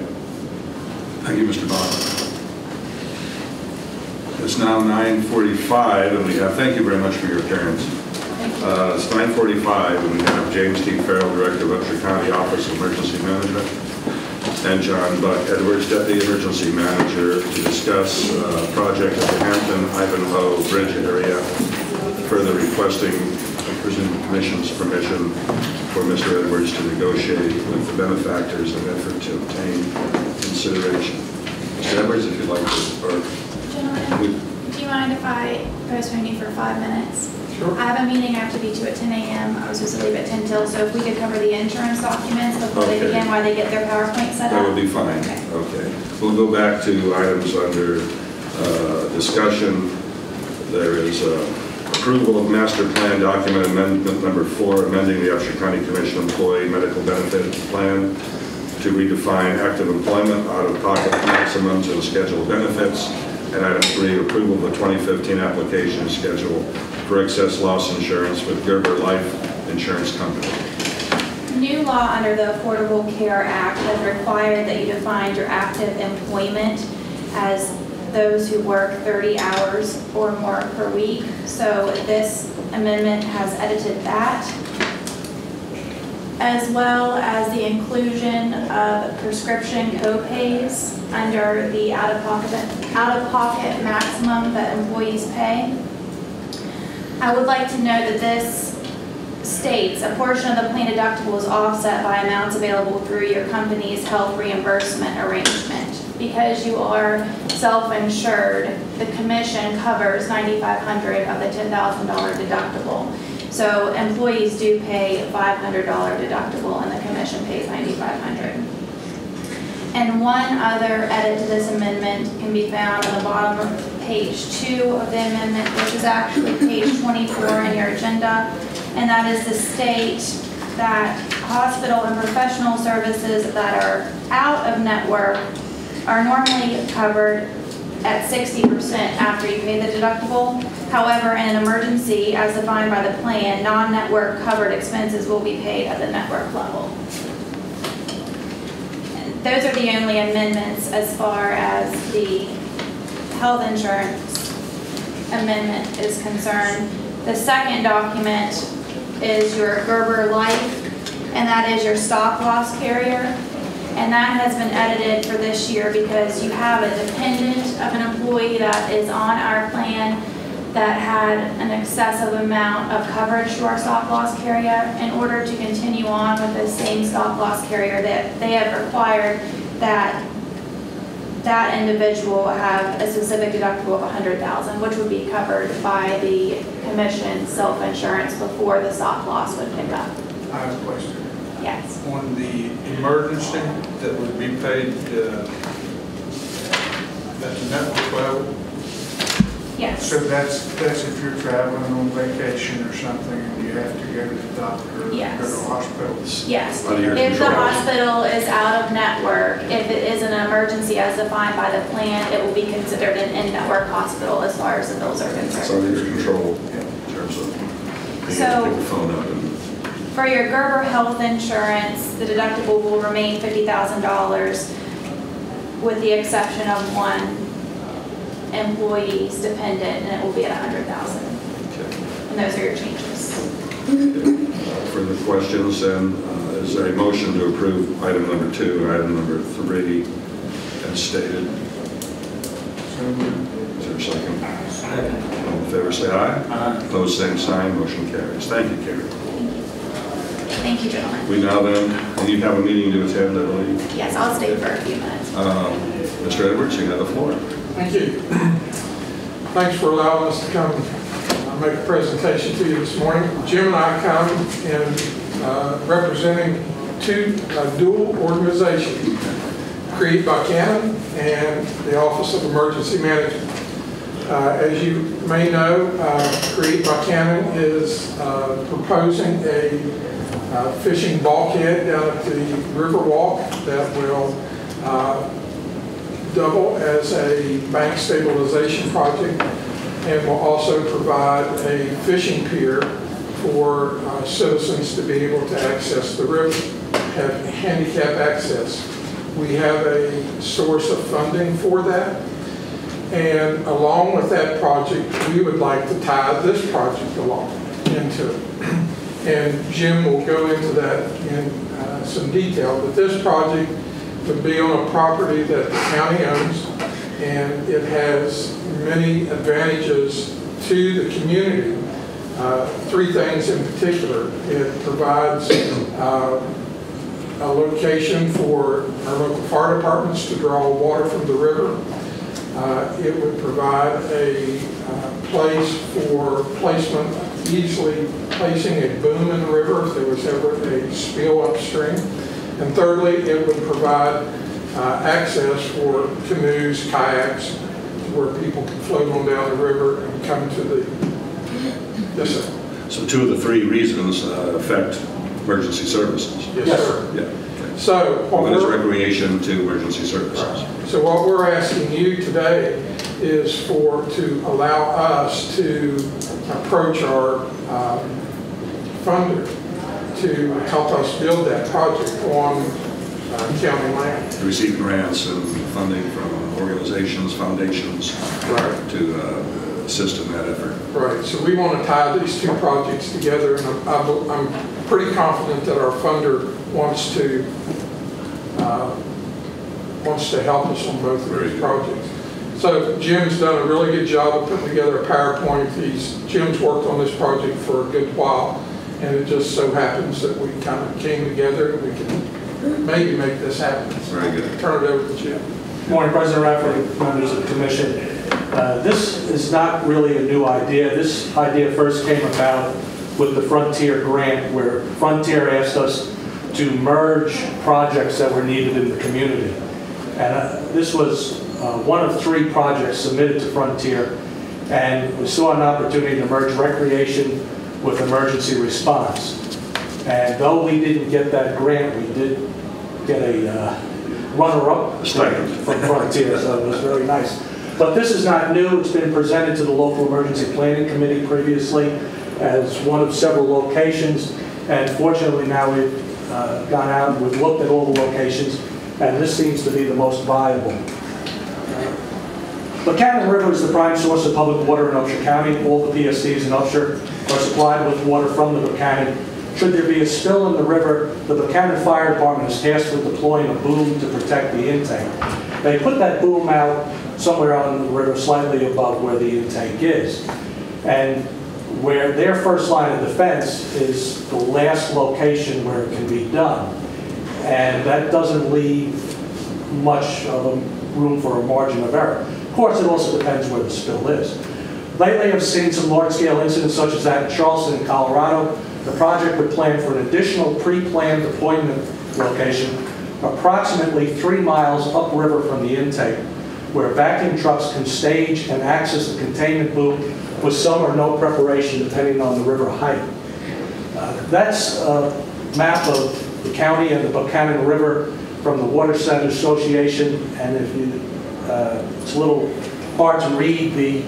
Thank you, Mr. Bond. It's now 9:45, and we have, thank you very much for your appearance. It's 9:45, and we have James T. Farrell, Director of Upshur County Office of Emergency Management, and John Buck Edwards, Deputy Emergency Manager, to discuss a project at the Hampton-Ivanhoe Bridge area, further requesting the Prison Commission's permission for Mr. Edwards to negotiate with the benefactors in an effort to obtain consideration. Mr. Edwards, if you'd like to, or Gentlemen, do you mind if I postpone you for 5 minutes? Sure. I have a meeting I have to be to at 10 a.m. I was supposed to leave at 10 till, so if we could cover the insurance documents before they Okay. begin, while they get their PowerPoint set up. that would be fine. Okay. Okay. We'll go back to items under discussion. There is approval of master plan document amendment number 4, amending the Upshur County Commission employee medical benefit plan to redefine active employment, out-of-pocket maximums, and schedule benefits. And item 3, approval of the 2015 application schedule for excess loss insurance with Gerber Life Insurance Company. New law under the Affordable Care Act has required that you define your active employment as those who work 30 hours or more per week. So this amendment has edited that, as well as the inclusion of prescription co-pays under the out-of-pocket maximum that employees pay. I would like to note that this states a portion of the plan deductible is offset by amounts available through your company's health reimbursement arrangement. Because you are self-insured, the commission covers $9,500 of the $10,000 deductible. So employees do pay $500 deductible and the commission pays $9,500. And one other edit to this amendment can be found on the bottom of page 2 of the amendment, which is actually page 24 in your agenda, and that is the state that hospital and professional services that are out of network are normally covered at 60% after you pay the deductible. However, in an emergency, as defined by the plan, non-network covered expenses will be paid at the network level. Those are the only amendments as far as the health insurance amendment is concerned. The second document is your Gerber Life, and that is your stop loss carrier. And that has been edited for this year because you have a dependent of an employee that is on our plan that had an excessive amount of coverage to our stop loss carrier. In order to continue on with the same stop loss carrier, that they have required that that individual have a specific deductible of $100,000, which would be covered by the commission self-insurance before the stop loss would pick up. I have a question. Yes. On the emergency that would be paid at the network level, Yes. so that's if you're traveling on vacation or something and you have to go to the doctor or Yes. go to the hospital. Yes. Out of your If the control. hospital is out of network, if it is an emergency as defined by the plan, it will be considered an in-network hospital as far as the bills are It's concerned. under your control in terms of being able to pick the phone up and For your Gerber health insurance, the deductible will remain $50,000 with the exception of one employee's dependent, and it will be at $100,000. And those are your changes. further questions, and is there a motion to approve item number 2 and item number 3 as stated? Is there a second? All in favor say aye. Aye. Opposed, same sign. Motion carries. Thank you, Carrie. Thank you, gentlemen. We now then, and you have a meeting to attend, I believe. Yes, I'll stay for a few minutes. Mr. Edwards, you have the floor. Thank you. Thanks for allowing us to come make a presentation to you this morning. Jim and I come in representing two dual organizations, Creed Buchanan and the Office of Emergency Management. As you may know, Creed Buchanan is proposing a fishing bulkhead down at the Riverwalk that will double as a bank stabilization project and will also provide a fishing pier for citizens to be able to access the river. have handicap access. We have a source of funding for that. And along with that project, we would like to tie this project along into it. And Jim will go into that in some detail, but this project would be on a property that the county owns, and it has many advantages to the community. Three things in particular. It provides a location for our local fire departments to draw water from the river. It would provide a place for placement, easily placing a boom in the river if there was ever a spill upstream. And thirdly, it would provide access for canoes, kayaks, where people can float on down the river and come to the, yes sir. So two of the three reasons affect emergency services. Yes sir. Yeah. Okay. So One is recreation to emergency services. Right. So what we're asking you today is to allow us to approach our funder to help us build that project on county land. To receive grants and funding from organizations, foundations, right, to assist in that effort. Right. So we want to tie these two projects together, and I'm pretty confident that our funder wants to help us on both of these projects. So Jim's done a really good job of putting together a PowerPoint. Jim's worked on this project for a good while, and it just so happens that we kind of came together and we can maybe make this happen. So very good. Turn it over to Jim. Good morning, President Rafferty, members of the Commission. This is not really a new idea. This idea first came about with the Frontier grant, where Frontier asked us to merge projects that were needed in the community. And this was one of three projects submitted to Frontier, and we saw an opportunity to merge recreation with emergency response. And though we didn't get that grant, we did get a runner-up from Frontier, so it was very nice. But this is not new. It's been presented to the local emergency planning committee previously as one of several locations, and fortunately now we've gone out and we've looked at all the locations, and this seems to be the most viable. Buchanan River is the prime source of public water in Upshur County. All the PSCs in Upshur are supplied with water from the Buchanan. Should there be a spill in the river, the Buchanan Fire Department is tasked with deploying a boom to protect the intake. They put that boom out somewhere out in the river, slightly above where the intake is. And where their first line of defense is the last location where it can be done. And that doesn't leave much of a room for a margin of error. Of course, it also depends where the spill is. Lately, I've seen some large-scale incidents such as that in Charleston, in Colorado. The project would plan for an additional pre-planned deployment location approximately 3 miles upriver from the intake, where vacuum trucks can stage and access the containment boom with some or no preparation depending on the river height. That's a map of the county and the Buchanan River from the Watershed Association, and if you, it's a little hard to read the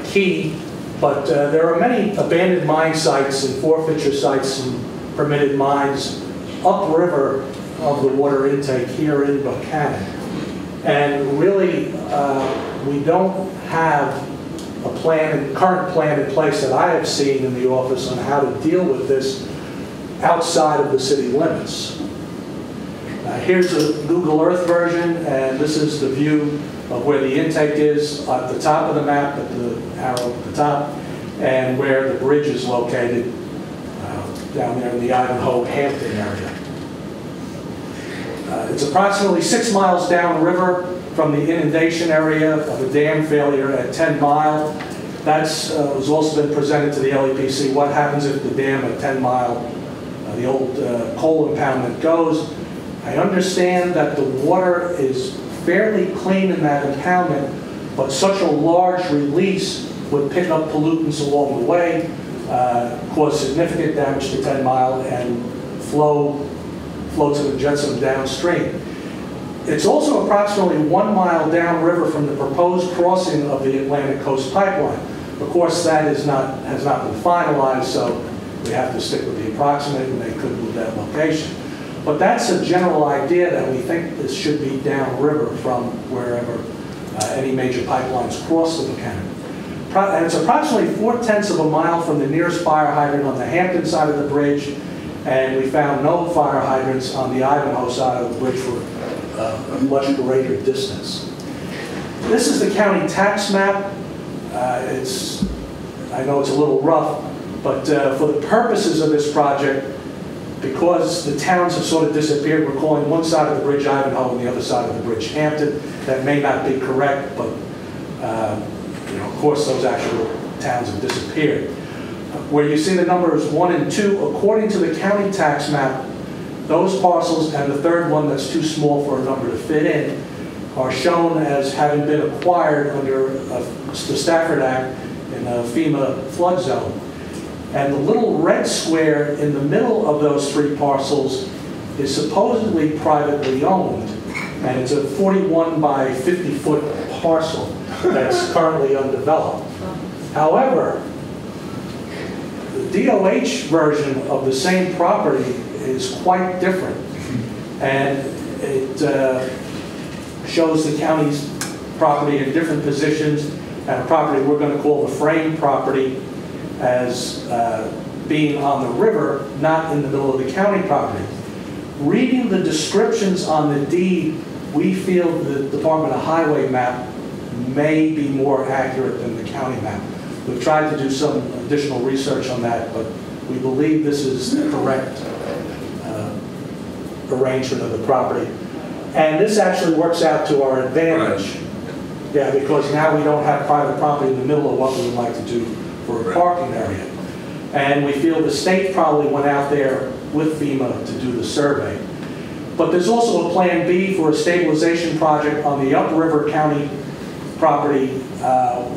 key, but there are many abandoned mine sites and forfeiture sites and permitted mines upriver of the water intake here in Buchanan. And really, we don't have a current plan in place that I have seen in the office on how to deal with this outside of the city limits. Here's a Google Earth version, and this is the view of where the intake is at the top of the map, at the arrow at the top, and where the bridge is located down there in the Ivanhoe-Hampton area. It's approximately 6 miles downriver from the inundation area of a dam failure at 10 Mile. That's has also been presented to the LEPC. What happens if the dam at 10 Mile, the old coal impoundment, goes? I understand that the water is fairly clean in that impoundment, but such a large release would pick up pollutants along the way, cause significant damage to 10 Mile, and flow to the jetsam downstream. It's also approximately 1 mile downriver from the proposed crossing of the Atlantic Coast Pipeline. Of course, that has not been finalized, so we have to stick with the approximate, and they could move that location. But that's a general idea that we think this should be downriver from wherever any major pipelines cross the Buchanan. And it's approximately 4/10 of a mile from the nearest fire hydrant on the Hampton side of the bridge, and we found no fire hydrants on the Ivanhoe side of the bridge for a much greater distance. This is the county tax map. I know it's a little rough, but for the purposes of this project, because the towns have sort of disappeared, we're calling one side of the bridge Ivanhoe and the other side of the bridge Hampton. That may not be correct, but of course those actual towns have disappeared. Where you see the numbers 1 and 2, according to the county tax map, those parcels and the third one that's too small for a number to fit in are shown as having been acquired under the Stafford Act in a FEMA flood zone. And the little red square in the middle of those 3 parcels is supposedly privately owned, and it's a 41 by 50 foot parcel that's currently undeveloped. However, the DOH version of the same property is quite different, and it shows the county's property in different positions, and a property we're going to call the frame property as being on the river, not in the middle of the county property. Reading the descriptions on the deed, we feel the Department of Highway map may be more accurate than the county map. We've tried to do some additional research on that, but we believe this is the correct arrangement of the property. And this actually works out to our advantage. Yeah, because now we don't have private property in the middle of what we would like to do for a parking area. And we feel the state probably went out there with FEMA to do the survey. But there's also a plan B for a stabilization project on the upriver county property,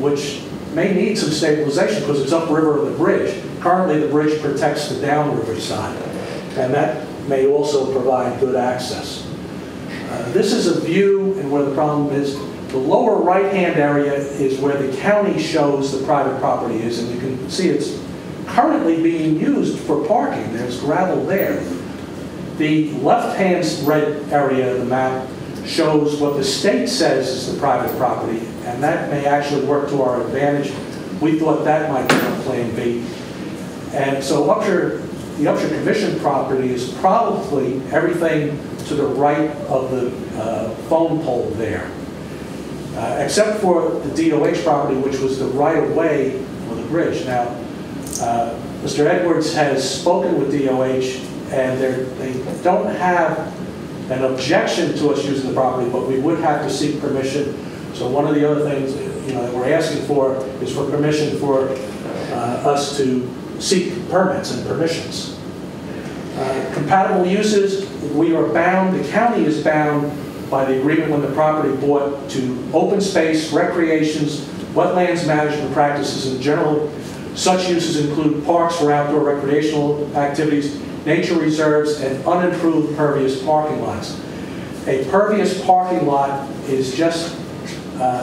which may need some stabilization because it's upriver of the bridge. Currently, the bridge protects the downriver side, and that may also provide good access. This is a view, and where the problem is, the lower right-hand area is where the county shows the private property is, and you can see it's currently being used for parking. There's gravel there. The left-hand red area of the map shows what the state says is the private property, and that may actually work to our advantage. We thought that might be a plan B. And so the Upshur Commission property is probably everything to the right of the phone pole there, except for the DOH property, which was the right-of-way for the bridge. Now, Mr. Edwards has spoken with DOH, and they don't have an objection to us using the property, but we would have to seek permission. So one of the other things that we're asking for is for permission for us to seek permits and permissions. Compatible uses, we are bound, the county is bound by the agreement when the property bought to open space, recreations, wetlands management practices in general. Such uses include parks for outdoor recreational activities, nature reserves, and unimproved pervious parking lots. A pervious parking lot is just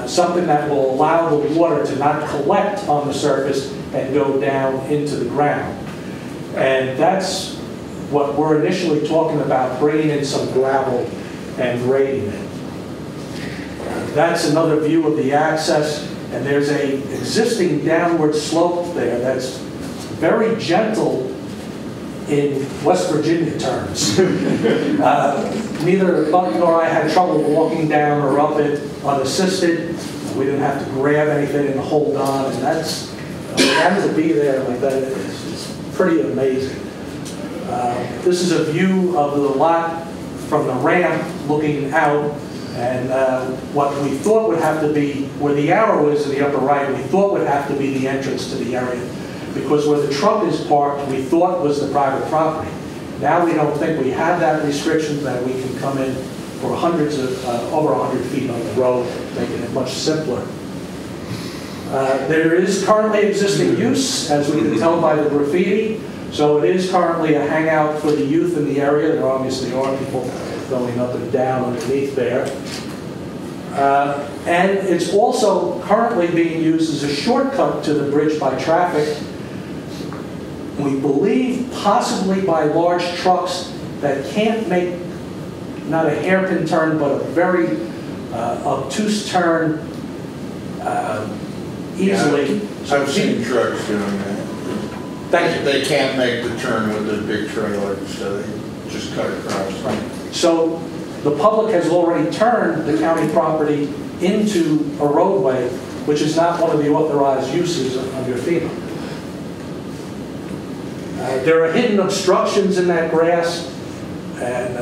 something that will allow the water to not collect on the surface and go down into the ground. And that's what we're initially talking about, bringing in some gravel and grading it. That's another view of the access, and there's a existing downward slope there that's very gentle in West Virginia terms. Neither Buck nor I had trouble walking down or up it unassisted. We didn't have to grab anything and hold on, and that's, to be there like that is pretty amazing. This is a view of the lot from the ramp looking out, and what we thought would have to be, where the arrow is in the upper right, we thought would have to be the entrance to the area, because where the truck is parked, we thought was the private property. Now we don't think we have that restriction, that we can come in for hundreds of, over 100 feet on the road, making it much simpler. There is currently existing use, as we can tell by the graffiti. So it is currently a hangout for the youth in the area. There obviously are people going up and down underneath there. And it's also currently being used as a shortcut to the bridge by traffic. We believe possibly by large trucks that can't make not a hairpin turn, but a very obtuse turn easily. I've seen trucks doing that. Thank you. They can't make the turn with their big trailer, so they just cut across. So the public has already turned the county property into a roadway, which is not one of the authorized uses under FEMA. There are hidden obstructions in that grass, and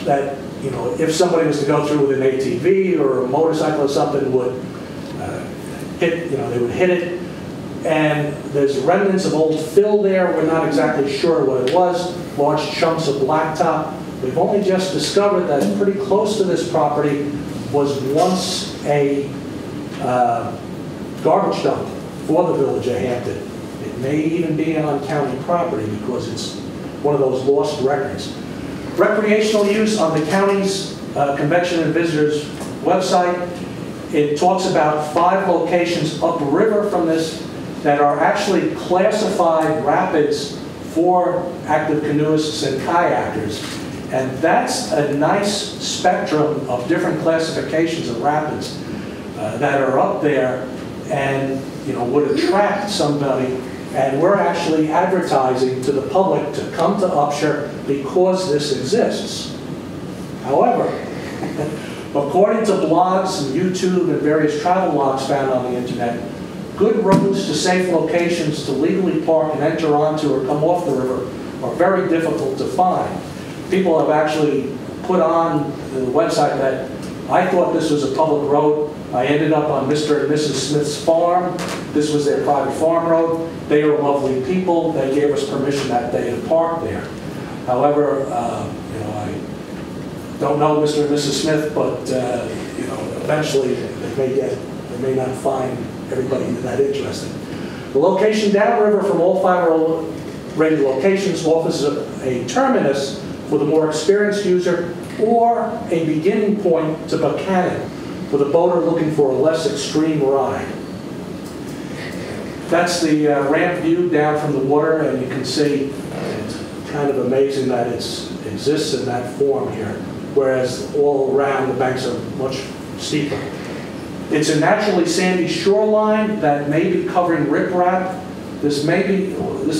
that, you know, if somebody was to go through with an ATV or a motorcycle or something would hit, you know, they would hit it. And there's remnants of old fill there. We're not exactly sure what it was. Large chunks of blacktop. We've only just discovered that pretty close to this property was once a garbage dump for the village of Hampton. It may even be on county property because it's one of those lost records. Recreational use on the county's Convention and Visitors website, it talks about 5 locations upriver from this that are actually classified rapids for active canoeists and kayakers. And that's a nice spectrum of different classifications of rapids that are up there and, you know, would attract somebody. And we're actually advertising to the public to come to Upshur because this exists. However, according to blogs and YouTube and various travel logs found on the internet, good roads to safe locations to legally park and enter onto or come off the river are very difficult to find. People have actually put on the website that I thought this was a public road. I ended up on Mr. and Mrs. Smith's farm. This was their private farm road. They are lovely people. They gave us permission that day to park there. However, you know, I don't know Mr. and Mrs. Smith, but you know, eventually they may not find everybody that interested. The location downriver from all 5 rated locations offers a terminus for the more experienced user or a beginning point to Buchanan for the boater looking for a less extreme ride. That's the ramp view down from the water, and you can see it's kind of amazing that it exists in that form here, whereas all around the banks are much steeper. It's a naturally sandy shoreline that may be covering riprap. This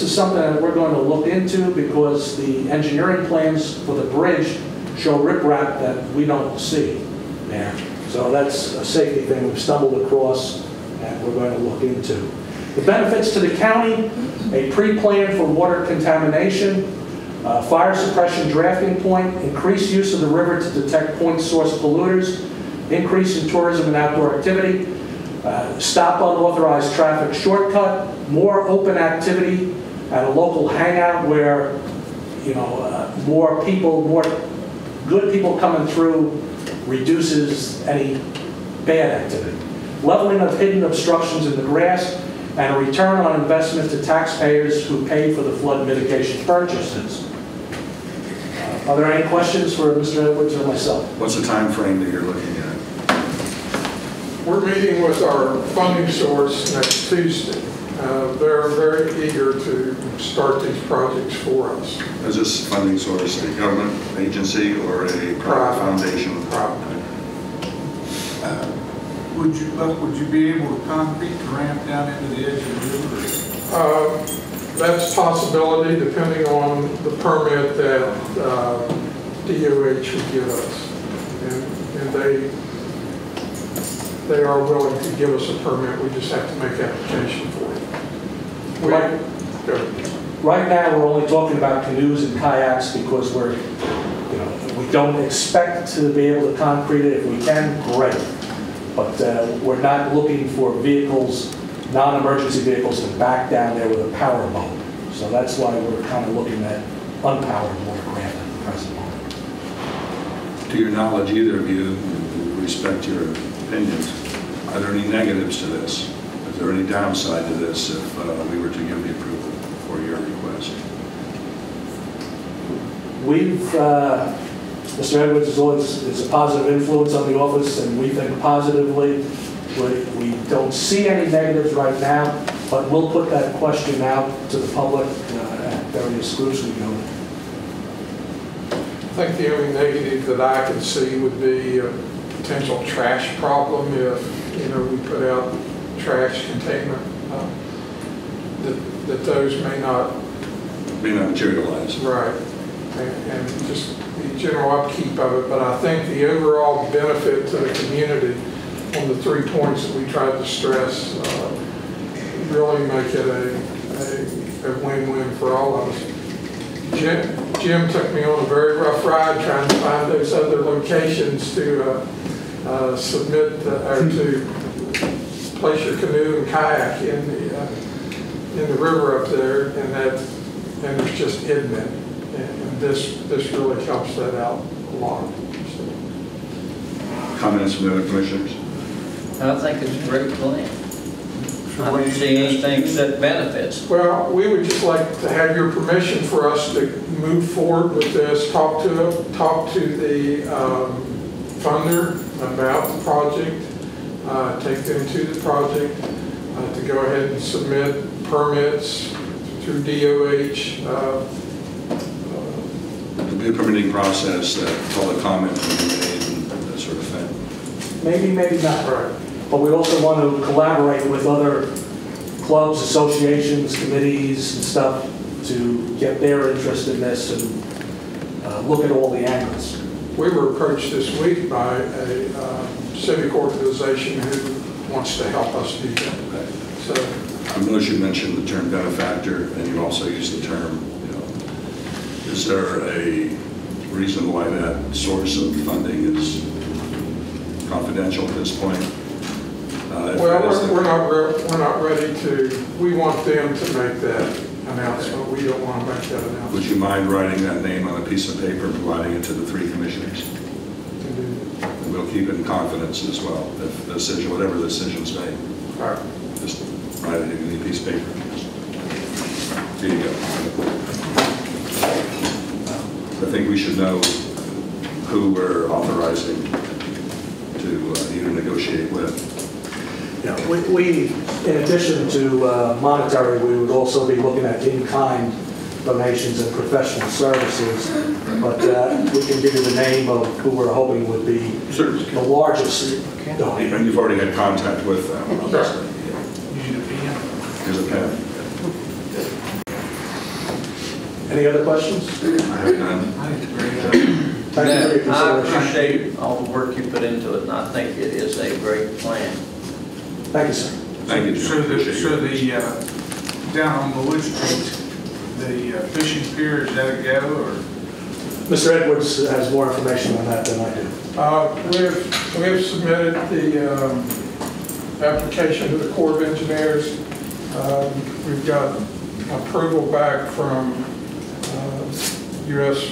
is something that we're going to look into because the engineering plans for the bridge show riprap that we don't see there. So that's a safety thing we've stumbled across and we're going to look into. The benefits to the county: a pre-plan for water contamination, fire suppression drafting point, increased use of the river to detect point source polluters, increase in tourism and outdoor activity, stop unauthorized traffic shortcut, more open activity at a local hangout where, you know, more good people coming through reduces any bad activity. Leveling of hidden obstructions in the grass, and a return on investment to taxpayers who paid for the flood mitigation purchases. Are there any questions for Mr. Edwards or myself? What's the time frame that you're looking at? We're meeting with our funding source next Tuesday. They're very eager to start these projects for us. Is this funding source a government agency or a private foundation? Private. Would you be able to concrete the ramp down into the edge of the river? That's a possibility depending on the permit that DOH would give us. And they are willing to give us a permit. We just have to make application for it. Right now, we're only talking about canoes and kayaks because we don't expect to be able to concrete it. If we can, great. But we're not looking for vehicles, non-emergency vehicles, to back down there with a power boat. So that's why we're kind of looking at unpowered watercraft at the present moment. To your knowledge, either of you, respect your opinions, are there any negatives to this? Is there any downside to this if we were to give the approval for your request? Mr. Edwards is a positive influence on the office, and we think positively. We don't see any negatives right now, but we'll put that question out to the public at various groups we go to. think the only negative that I could see would be a potential trash problem if, you know, we put out trash containment, that those may not materialize. Right, and just the general upkeep of it, but I think the overall benefit to the community on the 3 points that we tried to stress really make it a win-win for all of us. Jim took me on a very rough ride trying to find those other locations to submit or to place your canoe and kayak in the river up there, and there's just isn't it. And this really helps that out a lot. Comments from the other commissioners? I think it's a great plan. I don't see anything that benefits. Well, we would just like to have your permission for us to move forward with this, talk to the funder about the project, take them to the project, to go ahead and submit permits through DOH. It'll be a permitting process, public comment will be made and that sort of thing. Maybe, maybe not. Right. But we also want to collaborate with other clubs, associations, committees and stuff to get their interest in this and look at all the angles. We were approached this week by a civic organization who wants to help us do that. So I noticed you mentioned the term benefactor, and you also used the term, you know, is there a reason why that source of funding is confidential at this point? Well, we're not ready to. We want them to make that announcement. We don't want to make that announcement. Would you mind writing that name on a piece of paper and providing it to the 3 commissioners? And we'll keep it in confidence as well. If the decision, whatever the decision's made, All right. just write it in a piece of paper. There you go. I think we should know who we're authorizing to you to negotiate with. Yeah, we, in addition to monetary, we would also be looking at in-kind donations and professional services. But we can give you the name of who we're hoping would be Certainly. the largest donor. And you've already had contact with them. Sure. Here's a pen. Any other questions? I have none. Thank you for your I consideration. appreciate all the work you put into it, and I think it is a great plan. Thank you, sir. Thank you, So Jim. Appreciate it. down on the Wood Street, the fishing pier, is that a go, or? Mr. Edwards has more information on that than I do. We have submitted the application to the Corps of Engineers. We've got approval back from U.S.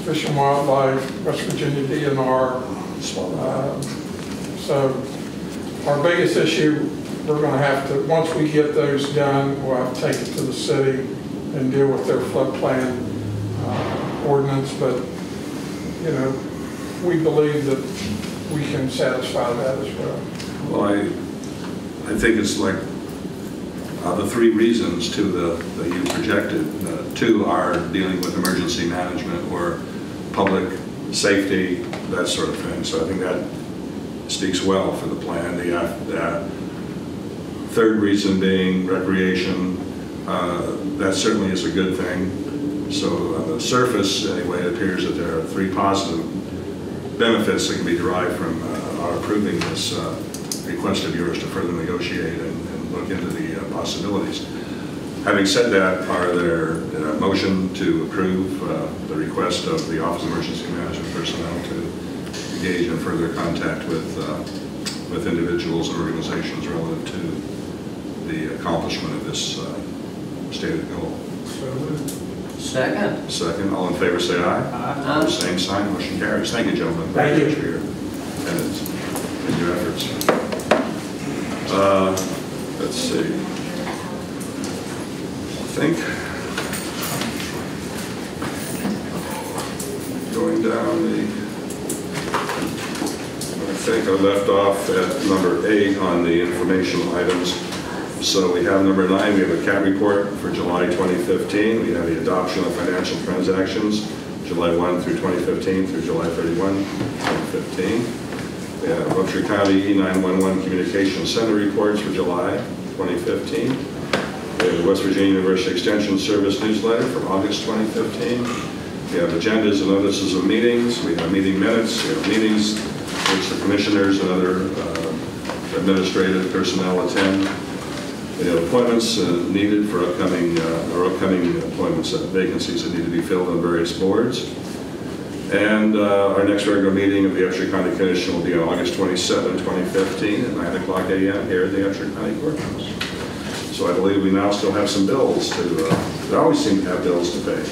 Fish and Wildlife, West Virginia DNR. So our biggest issue, we're going to have to, once we get those done, we'll have to take it to the city and deal with their floodplain ordinance. But, you know, we believe that we can satisfy that as well. Well, I think it's like the 3 reasons to that you projected. 2 are dealing with emergency management or public safety, that sort of thing. So I think that speaks well for the plan. The 3rd reason being recreation. That certainly is a good thing. So on the surface, anyway, it appears that there are 3 positive benefits that can be derived from our approving this request of yours to further negotiate and look into the possibilities. Having said that, are there a motion to approve the request of the Office of Emergency Management personnel to engage in further contact with individuals and organizations relative to the accomplishment of this stated goal? Second. Second. All in favor say aye. Aye. Same sign. Motion carries. Thank you, gentlemen. Thank you for your attendance and your efforts. Let's see. I think going down I left off at number 8 on the informational items. So we have number 9, we have a CAT report for July 2015. We have the adoption of financial transactions July 1 through 2015 through July 31, 2015. We have Upshur County E911 Communication Center reports for July 2015. We have the West Virginia University Extension Service newsletter from August 2015. We have agendas and notices of meetings. We have meeting minutes. We have meetings which the commissioners and other administrative personnel attend. We have appointments needed for upcoming appointments, vacancies that need to be filled on various boards. And our next regular meeting of the Upshur County Commission will be on August 27, 2015 at 9 o'clock a.m. here at the Upshur County Courthouse. So I believe we now still have some bills to, we always seem to have bills to pay.